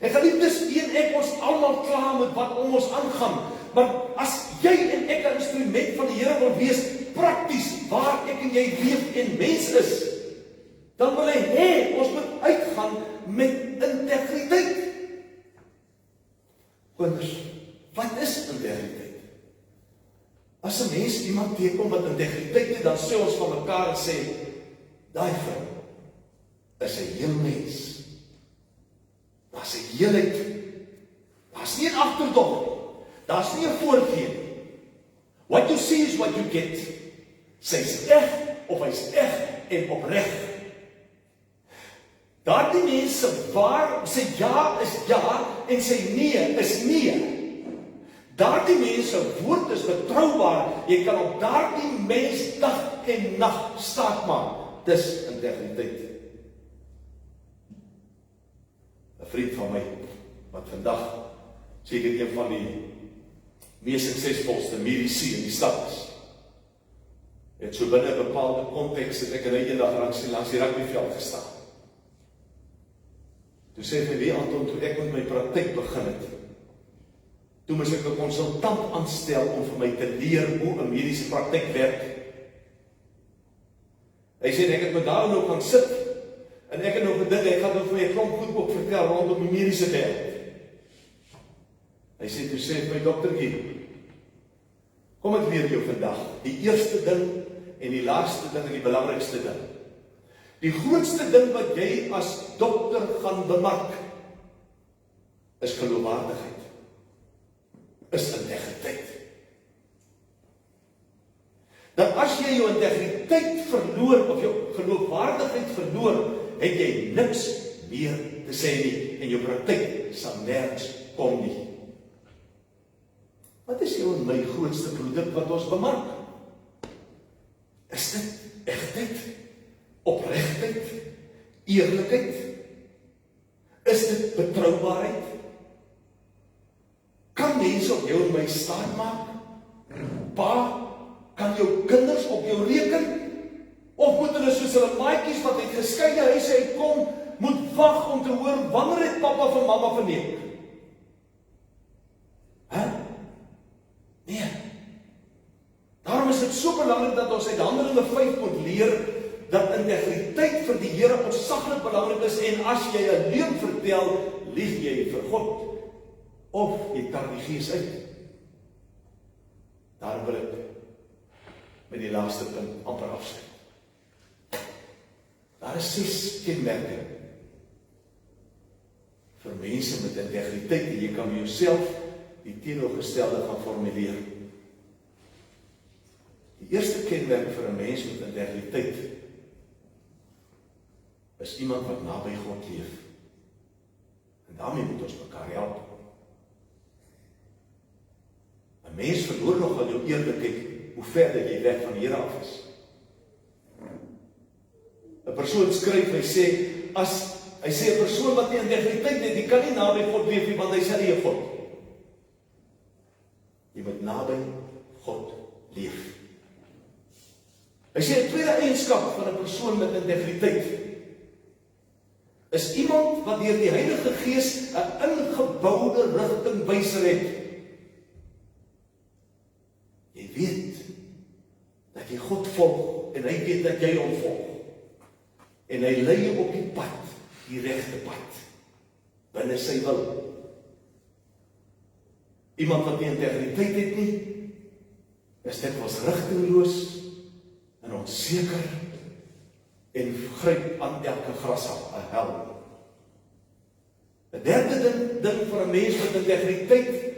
En geliefdes, ek ons almal klaar met wat om ons aangaan, maar as jy en ek 'n instrument van die Here wil wees, prakties waar ek en jy leef en mens is, dan wil hy hê ons moet uitgaan met integriteit. Kinders, wat is integriteit? As 'n mens iemand teekom wat integriteit het, dan sê ons van mekaar en sê, daai vrou is 'n heel mens. Daar's 'n heelheid. Daar's nie 'n agterdog. Daar's nie 'n voorgee nie. What you see is what you get. Sy's reg of hy's reg en opreg. Daardie mense waar sy ja is ja en sy nee is nee. Daardie mense woord is betroubaar. Jy kan op daardie mens dag en nag staat maak. Dis integriteit. 'n Vriend van my wat vandag seker een van die mees suksesvolste mediese in die stad is. Het so binne 'n bepaalde konteks het ek in 'n eendag langs die rugbyveld gestaan. Toe sê hy, wie Anton, toe ek met my praktyk begin het, toe moes ek 'n konsultant aanstel om vir my te leer hoe 'n mediese praktyk werk. Hy sê, ek het met daar nou gaan sit, en ek het nou gedink, ek gaan nou vir my 'n klomp goed ook vertel rondom die mediese wêreld. Hy sê, toe sê my doktertjie, kom ek leer jou vandag, die eerste ding en die laaste ding en die belangrikste ding. Die grootste ding wat jy as dokter gaan bemark, is geloofwaardigheid, is integriteit. Dat as jy jou integriteit verloor, of jou geloofwaardigheid verloor, het jy niks meer te sê nie, en jou praktyk sal nergens kom nie. Wat is jou en my grootste produk wat ons bemark? Is dit egtheid, opregtheid, eerlikheid? Is dit betroubaarheid? Kan mense op jou en my staan maak? Pa, kan jou kinders op jou reken? Of moet hulle soos hulle maatjies wat uit geskeide huise uitkom, moet wag om te hoor wanneer het papa van mamma verneem? Nee. Daarom is dit so belangrik dat ons uit Handelinge 5 moet leer dat integriteit vir die Here ontsaglik belangrik is, en as jy 'n leuen vertel, lieg jy vir God of jy kan die Gees uit. Daarom wil ek met die laaste punt amper afsluit. Daar is 6 kenmerke vir mense met integriteit en jy kan vir jouself die teenoorgestelde gaan formuleer. Die eerste kenmerk vir 'n mens met integriteit is iemand wat naby God leef. En daarmee moet ons mekaar help. 'n Mens verloor nogal jou eerlikheid hoe verder jy weg van die Here af is. 'n Persoon skryf, hy sê 'n persoon wat nie integriteit het, die kan nie naby God leef nie, want hy sê nie God. Jy moet naby God leef. Hy sê 'n tweede eienskap van 'n persoon met integriteit is iemand wat deur die Heilige Gees 'n ingeboude rigtingwyser het. Jy weet dat jy God volg en hy weet dat jy hom volg. En hy lei jou op die pad, die regte pad, binne sy wil. Iemand wat nie integriteit het nie, is dikwels rigtingloos en onseker en gryp aan elke grashal, 'n hel. 'n derde ding vir 'n mens met integriteit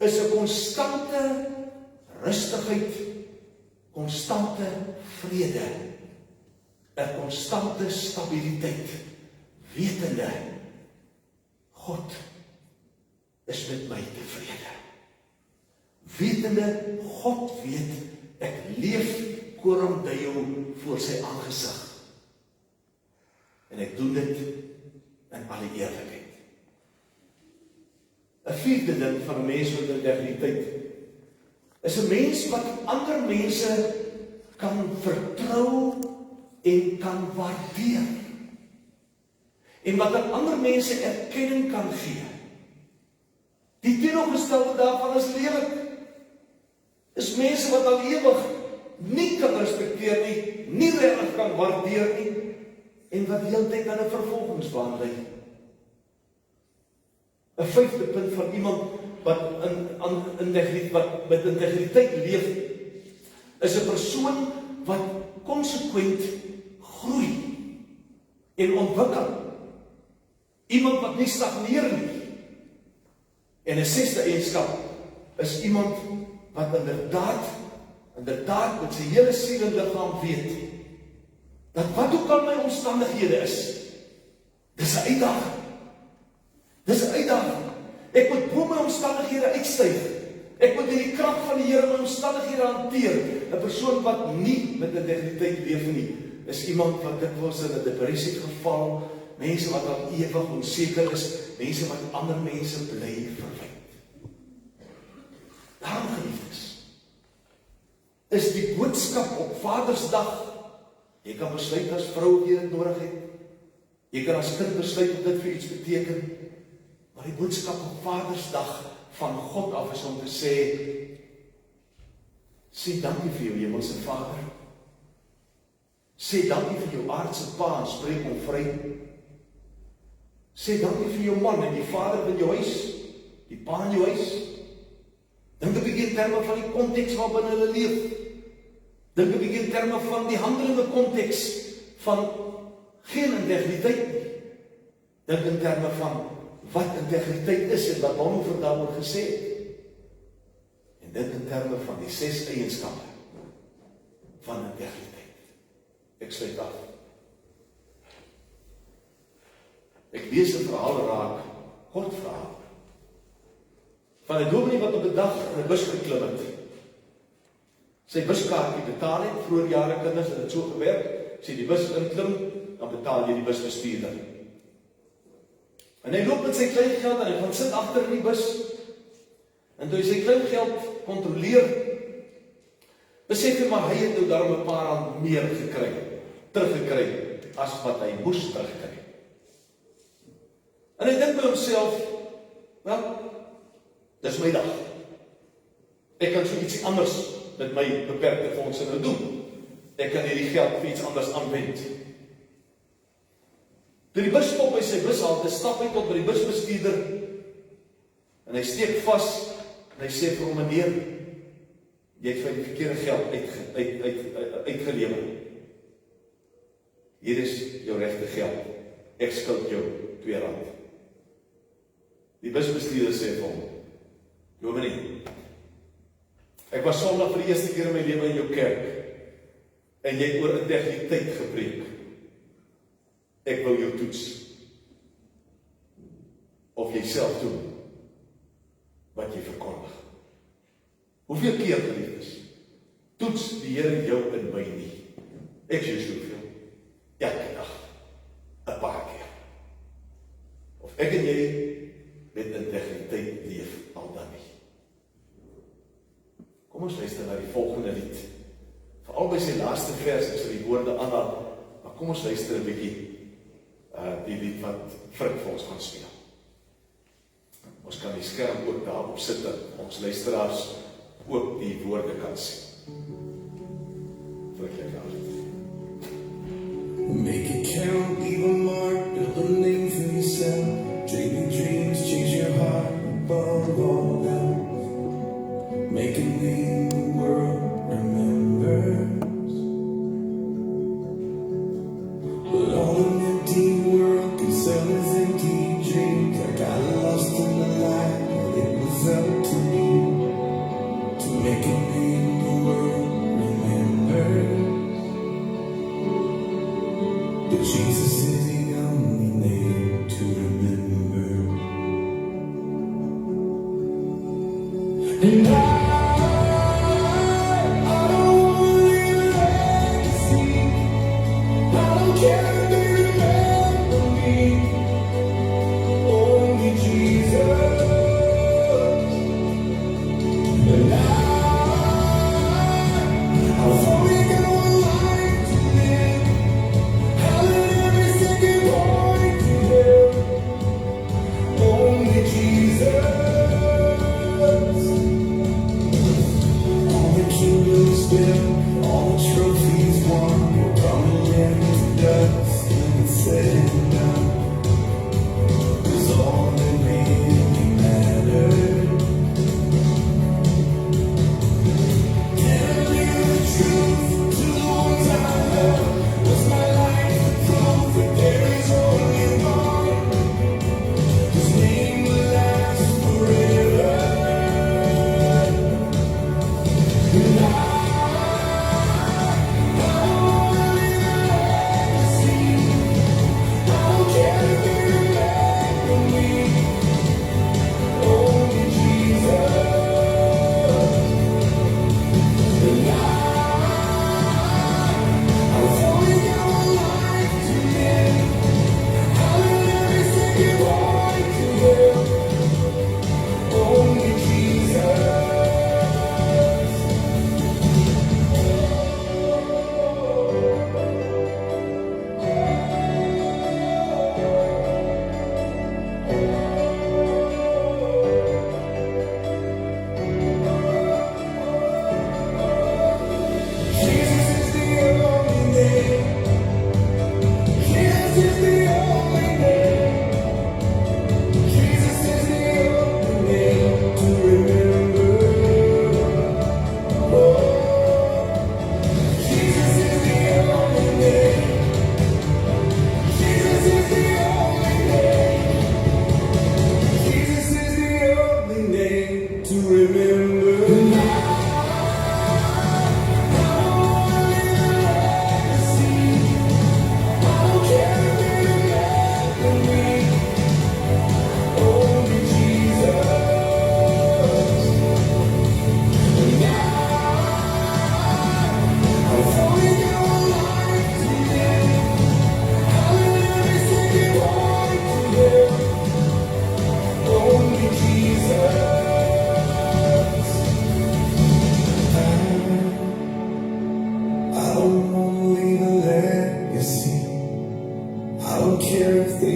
is 'n konstante rustigheid, konstante vrede. 'n konstante stabiliteit, wetende, God is met my tevrede. Wetende, God weet, ek leef koram Deo voor sy aangesig. En ek doen dit in alle eerlikheid. 'n vierde ding van 'n mens met integriteit is 'n mens wat ander mense kan vertrou en kan waardeer. En wat aan ander mense erkenning kan gee. Die teenoorgestelde daarvan is lelik. Is mense wat al ewig nie kan respekteer nie, nie regtig kan waardeer nie, en wat heeltyd aan 'n vervolgingsbaan lê. 'n vyfde punt van iemand wat wat met integriteit leef, is 'n persoon wat konsekwent groei en ontwikkel. Iemand wat nie stagneer nie. En 'n sesde eienskap is iemand wat inderdaad met sy hele siel en liggaam weet, dat wat ook al my omstandighede is, dis 'n uitdaging. Dis 'n uitdaging. Ek moet bo my omstandighede uitstyg. Ek moet hierdie krag van die Here my omstandighede hanteer. 'n Persoon wat nie met integriteit leef nie, is iemand wat dikwels in 'n depressie geval, mense wat al ewig onseker is, mense wat ander mense bly verwyd. Daarom, geliefdes, is die boodskap op Vadersdag, jy kan besluit as vrou of jy dit nodig het, jy kan as kind besluit of dit vir iets beteken, maar die boodskap op Vadersdag van God af is om te sê dankie vir jou hemelse Vader, sê dankie vir jou aardse pa en spreek hom vry, sê dankie vir jou man en die vader in jou huis, die pa in jou huis. Dink 'n bietjie in terme van die konteks waarbinne hulle leef. Dink 'n bietjie in terme van die handelende konteks van geen integriteit nie. Dink in terme van wat integriteit is en wat Bonhoeffer daaroor gesê het. En dit in terme van die 6 eienskappe van integriteit. Ek sluit af. Ek lees 'n verhaal raak, Godverhaal, van 'n dominee wat op 'n dag in 'n bus geklim het. Sy buskaartjie betaal het, vroeër jare kinders het dit so gewerk, as jy die bus inklim, dan betaal jy die busbestuurder. En hy loop met sy kleingeld en hy gaan sit agter in die bus. En toe hy sy kleingeld kontroleer, besef hy maar hy het nou daarom 'n paar rand meer teruggekry, as wat hy moes terugkry. En hy dink by homself, wel, dis my dag. Ek kan so ietsie anders met my beperkte fondse nou doen. Ek kan hierdie geld vir iets anders aanwend. Toe die bus stop by sy bushalte, stap hy tot by die busbestuurder en hy steek vas en hy sê vir hom, meneer, jy het vir die verkeerde geld uitgelewer. Hier is jou regte geld. Ek skuld jou R2. Die busbestuurder sê vir hom, dominee, ek was Sondag vir die eerste keer in my lewe in jou kerk en jy het oor integriteit gepreek. Ek wil jou toets of jy self doen wat jy verkondig. Hoeveel keer, geliefdes, toets die Here jou in my nie? Ek sê soveel, elke dag, 'n paar keer. Of ek en jy met integriteit leef al dan nie. Kom ons luister na die volgende lied. Veral by sy laaste vers, ek sal die woorde aanhaal, maar kom ons luister 'n bietjie die lied wat Frik vir ons gaan speel. Ons kan die skerm ook daarop sit, ons luisteraars ook die woorde kan sien. Frik, lekker hart. Make it count, leave a mark, build a name for yourself. Dream your dreams, change your heart above all else. Make a name the world remembers. But all an empty world can sell as empty dreams. I got lost in the light, and it was up to me to make a name the world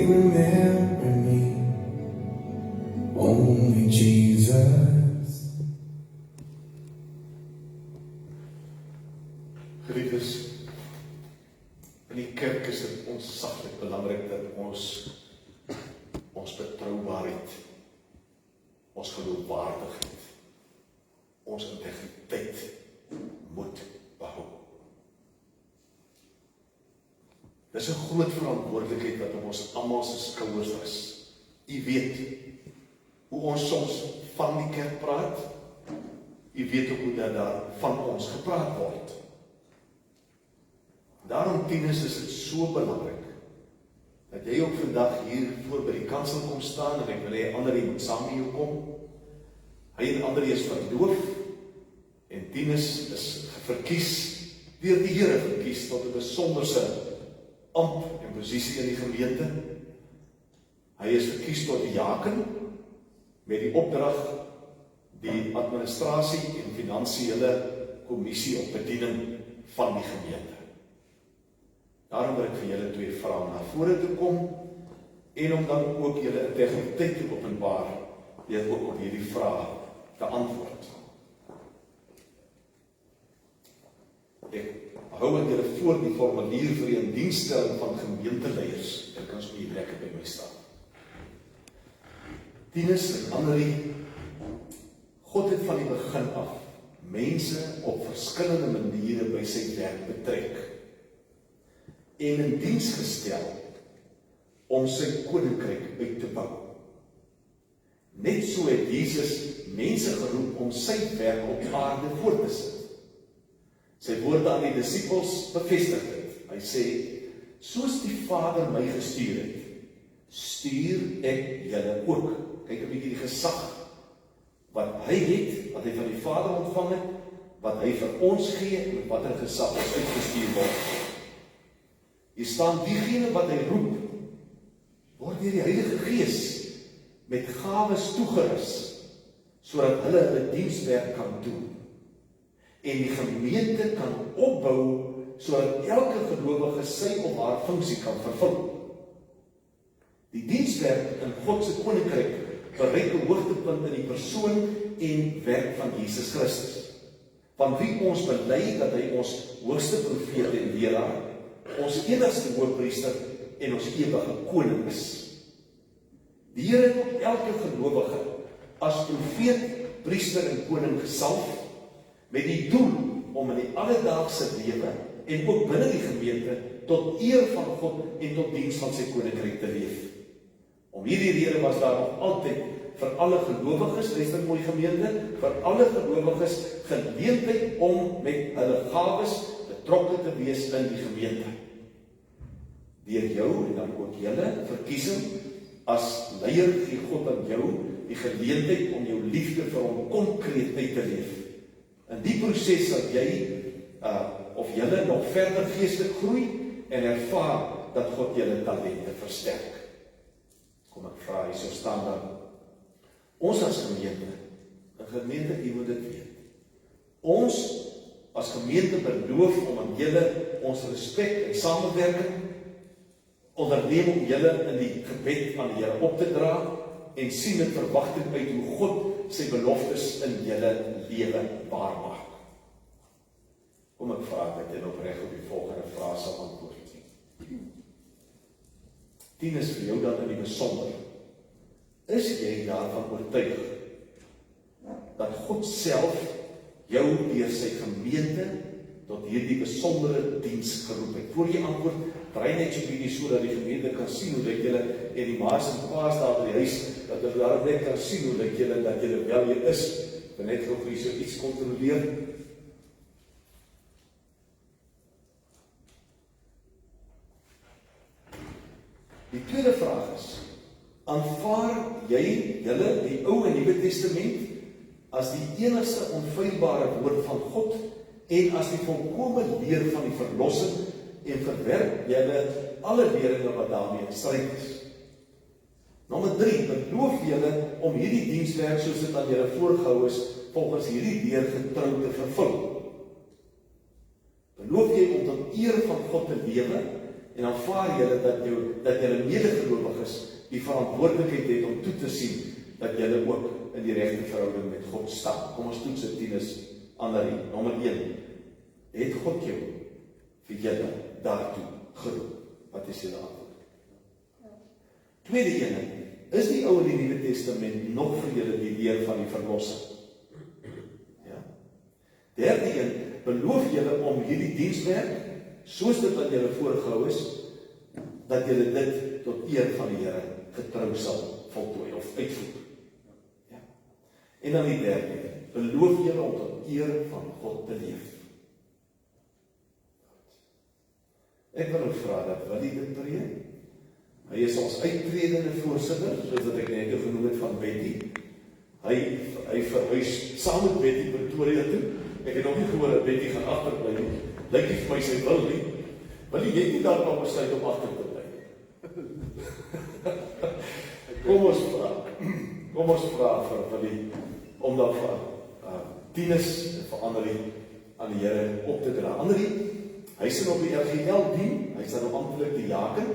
remember me. Only Jesus. Geliefdes, in die kerk is dit ontsaglik belangrik dat ons betroubaarheid, ons geloofwaardigheid, ons integriteit moet behou. Dis 'n groot verantwoordelikheid wat op ons almal se skouers is. U weet hoe ons soms van die kerk praat. U weet ook hoe dat daar van ons gepraat word. Daarom tieners is dit so belangrik dat jy ook vandag hier voor by die kansel kom staan en ek wil hê Andrie moet saam met jou kom. Hy en Andrie is verloof en tieners is verkies, deur die Here verkies tot 'n besonderse amp en posisie in die gemeente. Hy is verkies tot diaken met die opdrag die administrasie en finansiële kommissie op bediening van die gemeente. Daarom wil ek vir julle twee vra om na vore te kom en om dan ook julle integriteit te openbaar deur ook op hierdie vrae te antwoord. Ek hou met julle voor die formulier vir die indienstelling van gemeenteleiers. Ek kan so hier lekker by my staan. Tieners en Andrie, God het van die begin af mense op verskillende maniere by sy werk betrek en in diens gestel om sy koninkryk uit te bou. Net so het Jesus mense geroep om sy werk op aarde voort te sit. Sy woorde aan die disippels bevestig het. Hy sê, soos die Vader my gestuur het, stuur ek julle ook. Kyk 'n bietjie die gesag wat hy het, wat hy van die Vader ontvang het, wat hy vir ons gee en met watter gesag ons uitgestuur word. Hier staan diegene wat hy roep, word deur die Heilige Gees met gawes toegerus, sodat hulle hulle dienswerk kan doen. En die gemeente kan opbou, sodat elke gelowige sy of haar funksie kan vervul. Die dienswerk in God se koninkryk bereik 'n hoogtepunt in die persoon en werk van Jesus Christus, van wie ons bely dat hy ons hoogste profeet en leraar, ons enigste hoëpriester en ons ewige koning is. Die Here het ook elke gelowige as profeet, priester en koning gesalf met die doel om in die alledaagse lewe en ook binne die gemeente tot eer van God en tot diens van sy koninkryk te leef. Om hierdie rede was daar nog altyd vir alle gelowiges, luister mooi gemeente, vir alle gelowiges geleentheid om met hulle gawes betrokke te wees in die gemeente. Deur jou en dan ook julle verkiesing as leier gee God aan jou die geleentheid om jou liefde vir hom konkreet uit te leef. In die proses sal jy of julle nog verder geestelik groei en ervaar dat God julle talente versterk. Kom ek vra hier so staan dan. Ons as gemeente, 'n gemeente, jy moet dit weet. Ons as gemeente beloof om aan julle ons respek en samewerking onderneem om julle in die gebed aan die Here op te dra en sien met verwagting uit hoe God sy beloftes in julle lewe waarmaak. Kom ek vra dat jy opreg op die volgende vrae sal antwoord. 10 is vir jou dan in die besonder. Is jy daarvan oortuig dat God self jou deur sy gemeente tot hierdie besondere diens geroep het? Voor jy antwoord, draai net so bietjie sodat die gemeente kan sien hoe dat julle en die ma's en pa's daar by die huis, dat hulle daar net kan sien hoe dat julle wel hier is. Ek net gou vir so iets kontroleer. Die tweede vraag is, aanvaar jy julle die Ou en Nuwe Testament as die enigste onfeilbare woord van God en as die volkome leer van die verlossing en verwerp julle alle leringe wat daarmee in stryd is. Nommer 3, beloof julle om hierdie dienswerk soos dit aan julle voorgehou is, volgens hierdie leer getrou te vervul. Beloof jy om tot eer van God te lewe en aanvaar julle dat julle medegelowiges die verantwoordelikheid het om toe te sien dat julle ook in die regte verhouding met God staan. Kom ons toets dit, Tinus, Annelie. Nommer 1, het God jou vir julle daartoe geroep? Wat is julle antwoord? Tweede ene, is die Ou en die Nuwe Testament nog vir julle die leer van die verlossing? Ja. Derde een, beloof julle om hierdie dienswerk, soos dit wat julle voorgehou is, dat julle dit tot eer van die Here getrou sal voltooi of uitvoer. Ja. En dan die derde, beloof julle om tot eer van God te leef. Ek wil ook vra dat Willie dit preek. Hy is ons uittredende voorsitter, soos wat ek net genoem het van Betty. Hy verhuis saam met Betty Pretoria toe. Ek het nog nie gehoor dat Betty gaan agterbly nie. Lyk nie vir my sy wil nie. Willie, jy het nie daarvan besluit om agter te bly. Kom ons vra vir Willie om dan vir Tinus en vir Annelie aan die Here op te dra. Annelie, hy is op die RGL dien, hy is dan amptelik die jaken,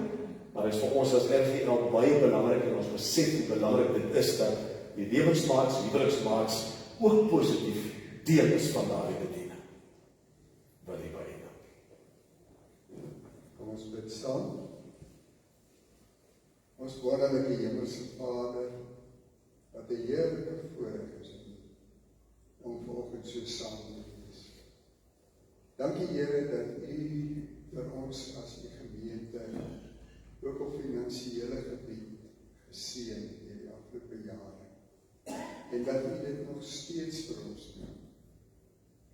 maar hy is vir ons as RGL baie belangrik en ons besef hoe belangrik dit is dat die lewensmaats, huweliksmaats ook positief deel is van daardie bediening. Willie, baie dankie. Kom ons bid saam. Ons wonderlike Hemelse Vader, wat 'n heerlike voorreg is om vanoggend so saam te wees. Dankie Here dat U vir ons as die gemeente ook op finansiële gebied geseën het deur die afgelope jare. En dat U dit nog steeds vir ons doen.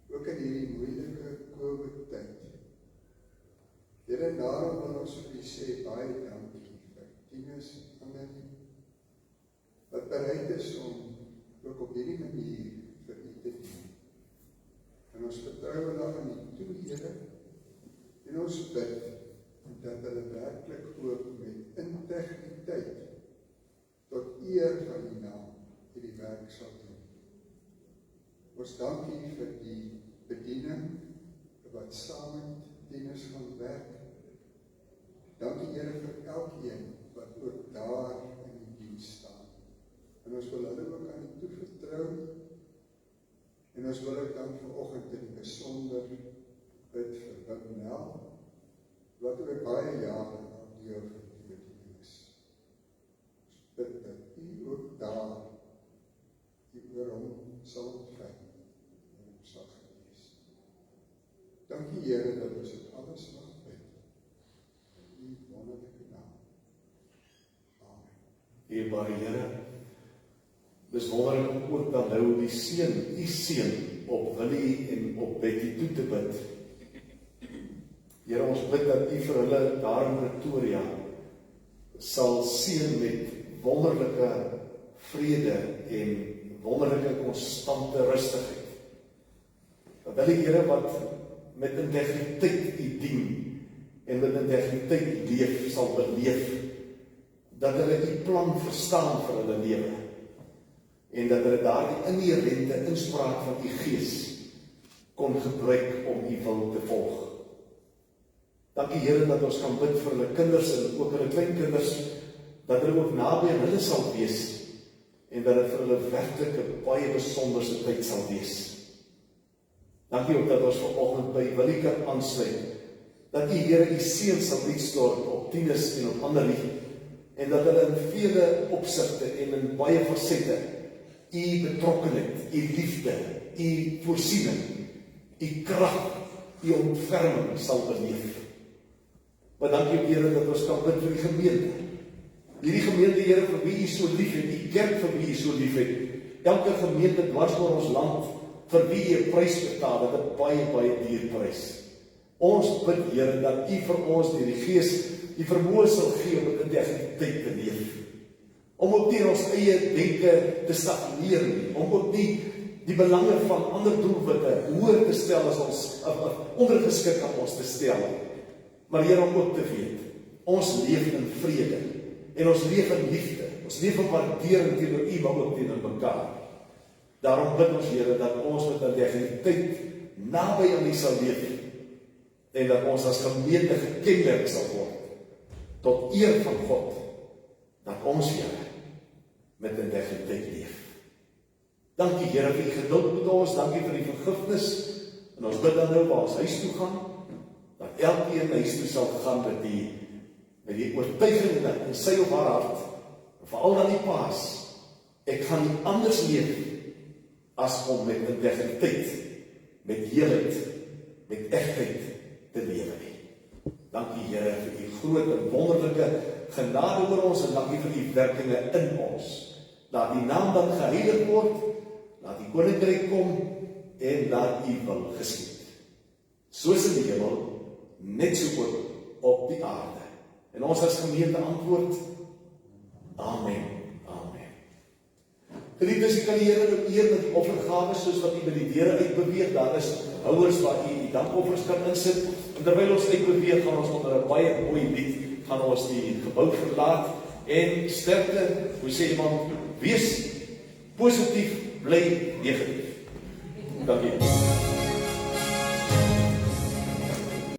Ook in hierdie moeilike COVID-tyd. Here, daarom wil ons vir U sê baie dankie vir Tinus en Annelie, wat bereid is om ook op hierdie manier vir U te dien. En ons vertrou dan aan U toe, Here, en ons bid dat hulle werklik ook met integriteit tot eer van U naam hierdie werk sal doen. Ons dank U vir die bediening wat saam met Tinus gaan werk. Dankie Here vir elkeen wat ook daar in die diens staan. En ons wil hulle ook aan U toevertrou. En ons wil ook dan vanoggend in besonder bid vir Wim-Nel, wat ook baie jare al deel van die bediening is. Ons bid dat U ook daar die oor hom sal ontvang en hom sal genees. Dankie Here dat ons dit alles mag bid. In U wonderlike naam. Amen. Dierbare Here, dis wonderlik om ook dan nou die seën, U seën op Willie en op Betty toe te bid. Here, ons bid dat U vir hulle daar in Pretoria sal seën met wonderlike vrede en wonderlike konstante rustigheid. Dat hulle Here wat met integriteit U dien en met integriteit leef sal beleef, dat hulle U plan verstaan vir hulle lewe en dat hulle daardie inherente inspraak van U Gees kon gebruik om U wil te volg. Dankie Here dat ons kan bid vir hulle kinders en ook hulle kleinkinders, dat hulle ook naby aan hulle sal wees en dat dit vir hulle werklik 'n baie besonderse tyd sal wees. Dankie ook dat ons vanoggend by Willie kan aansluit, dat U Here U seën sal uitstort op Tinus en op Annelie en dat hulle in vele opsigte en in baie fasette U betrokkenheid, U liefde, U voorsiening, U krag, U ontferming sal beleef. Maar dankie Here dat ons kan bid vir die gemeente. Hierdie gemeente, Here, vir wie U so lief het, die kerk vir wie U so lief het. Elke gemeente dwars oor ons land, vir wie U 'n prys betaal het, 'n baie, baie duur prys. Ons bid, Here, dat U vir ons deur die Gees die vermoë sal gee om met integriteit te leef. Om ook nie ons eie denke te stagneer nie, om ook nie die belange van ander doelwitte hoër te stel as ons, ondergeskik aan ons te stel. Maar Here, om ook te weet, ons leef in vrede, en ons leef in liefde, ons leef in waardering teenoor U, maar ook teenoor mekaar. Daarom bid ons, Here, dat ons met integriteit naby aan U sal leef, en dat ons as gemeente gekenmerk sal word tot eer van God, dat ons Here met integriteit leef. Dankie Here vir die geduld met ons, dankie vir die vergifnis, en ons bid dan nou waar ons huis toe gaan, dat elkeen huis toe sal gaan met die oortuiging in sy of haar hart, en veral dan die paas, ek gaan nie anders leef, as om met integriteit, met heelheid, met egtheid te lewe nie. Dankie Here vir die groot en wonderlike genade oor ons, en dankie vir die werkinge in ons. Laat die naam dan geheilig word, laat die koninkryk kom, en laat die wil geskied. Soos in die hemel, net so ook op die aarde. En ons as gemeente antwoord, Amen, Amen. Geliefdes, ek kan die Here nou eer met die offergawe, soos wat u by die deure uitbeweeg. Daar is houers waar u die dankoffers kan insit, en terwyl ons uitbeweeg, gaan ons onder 'n baie mooi lied, gaan ons die gebou verlaat, en sterkte, hoe sê iemand, wees positief, bly negatief. Dankie.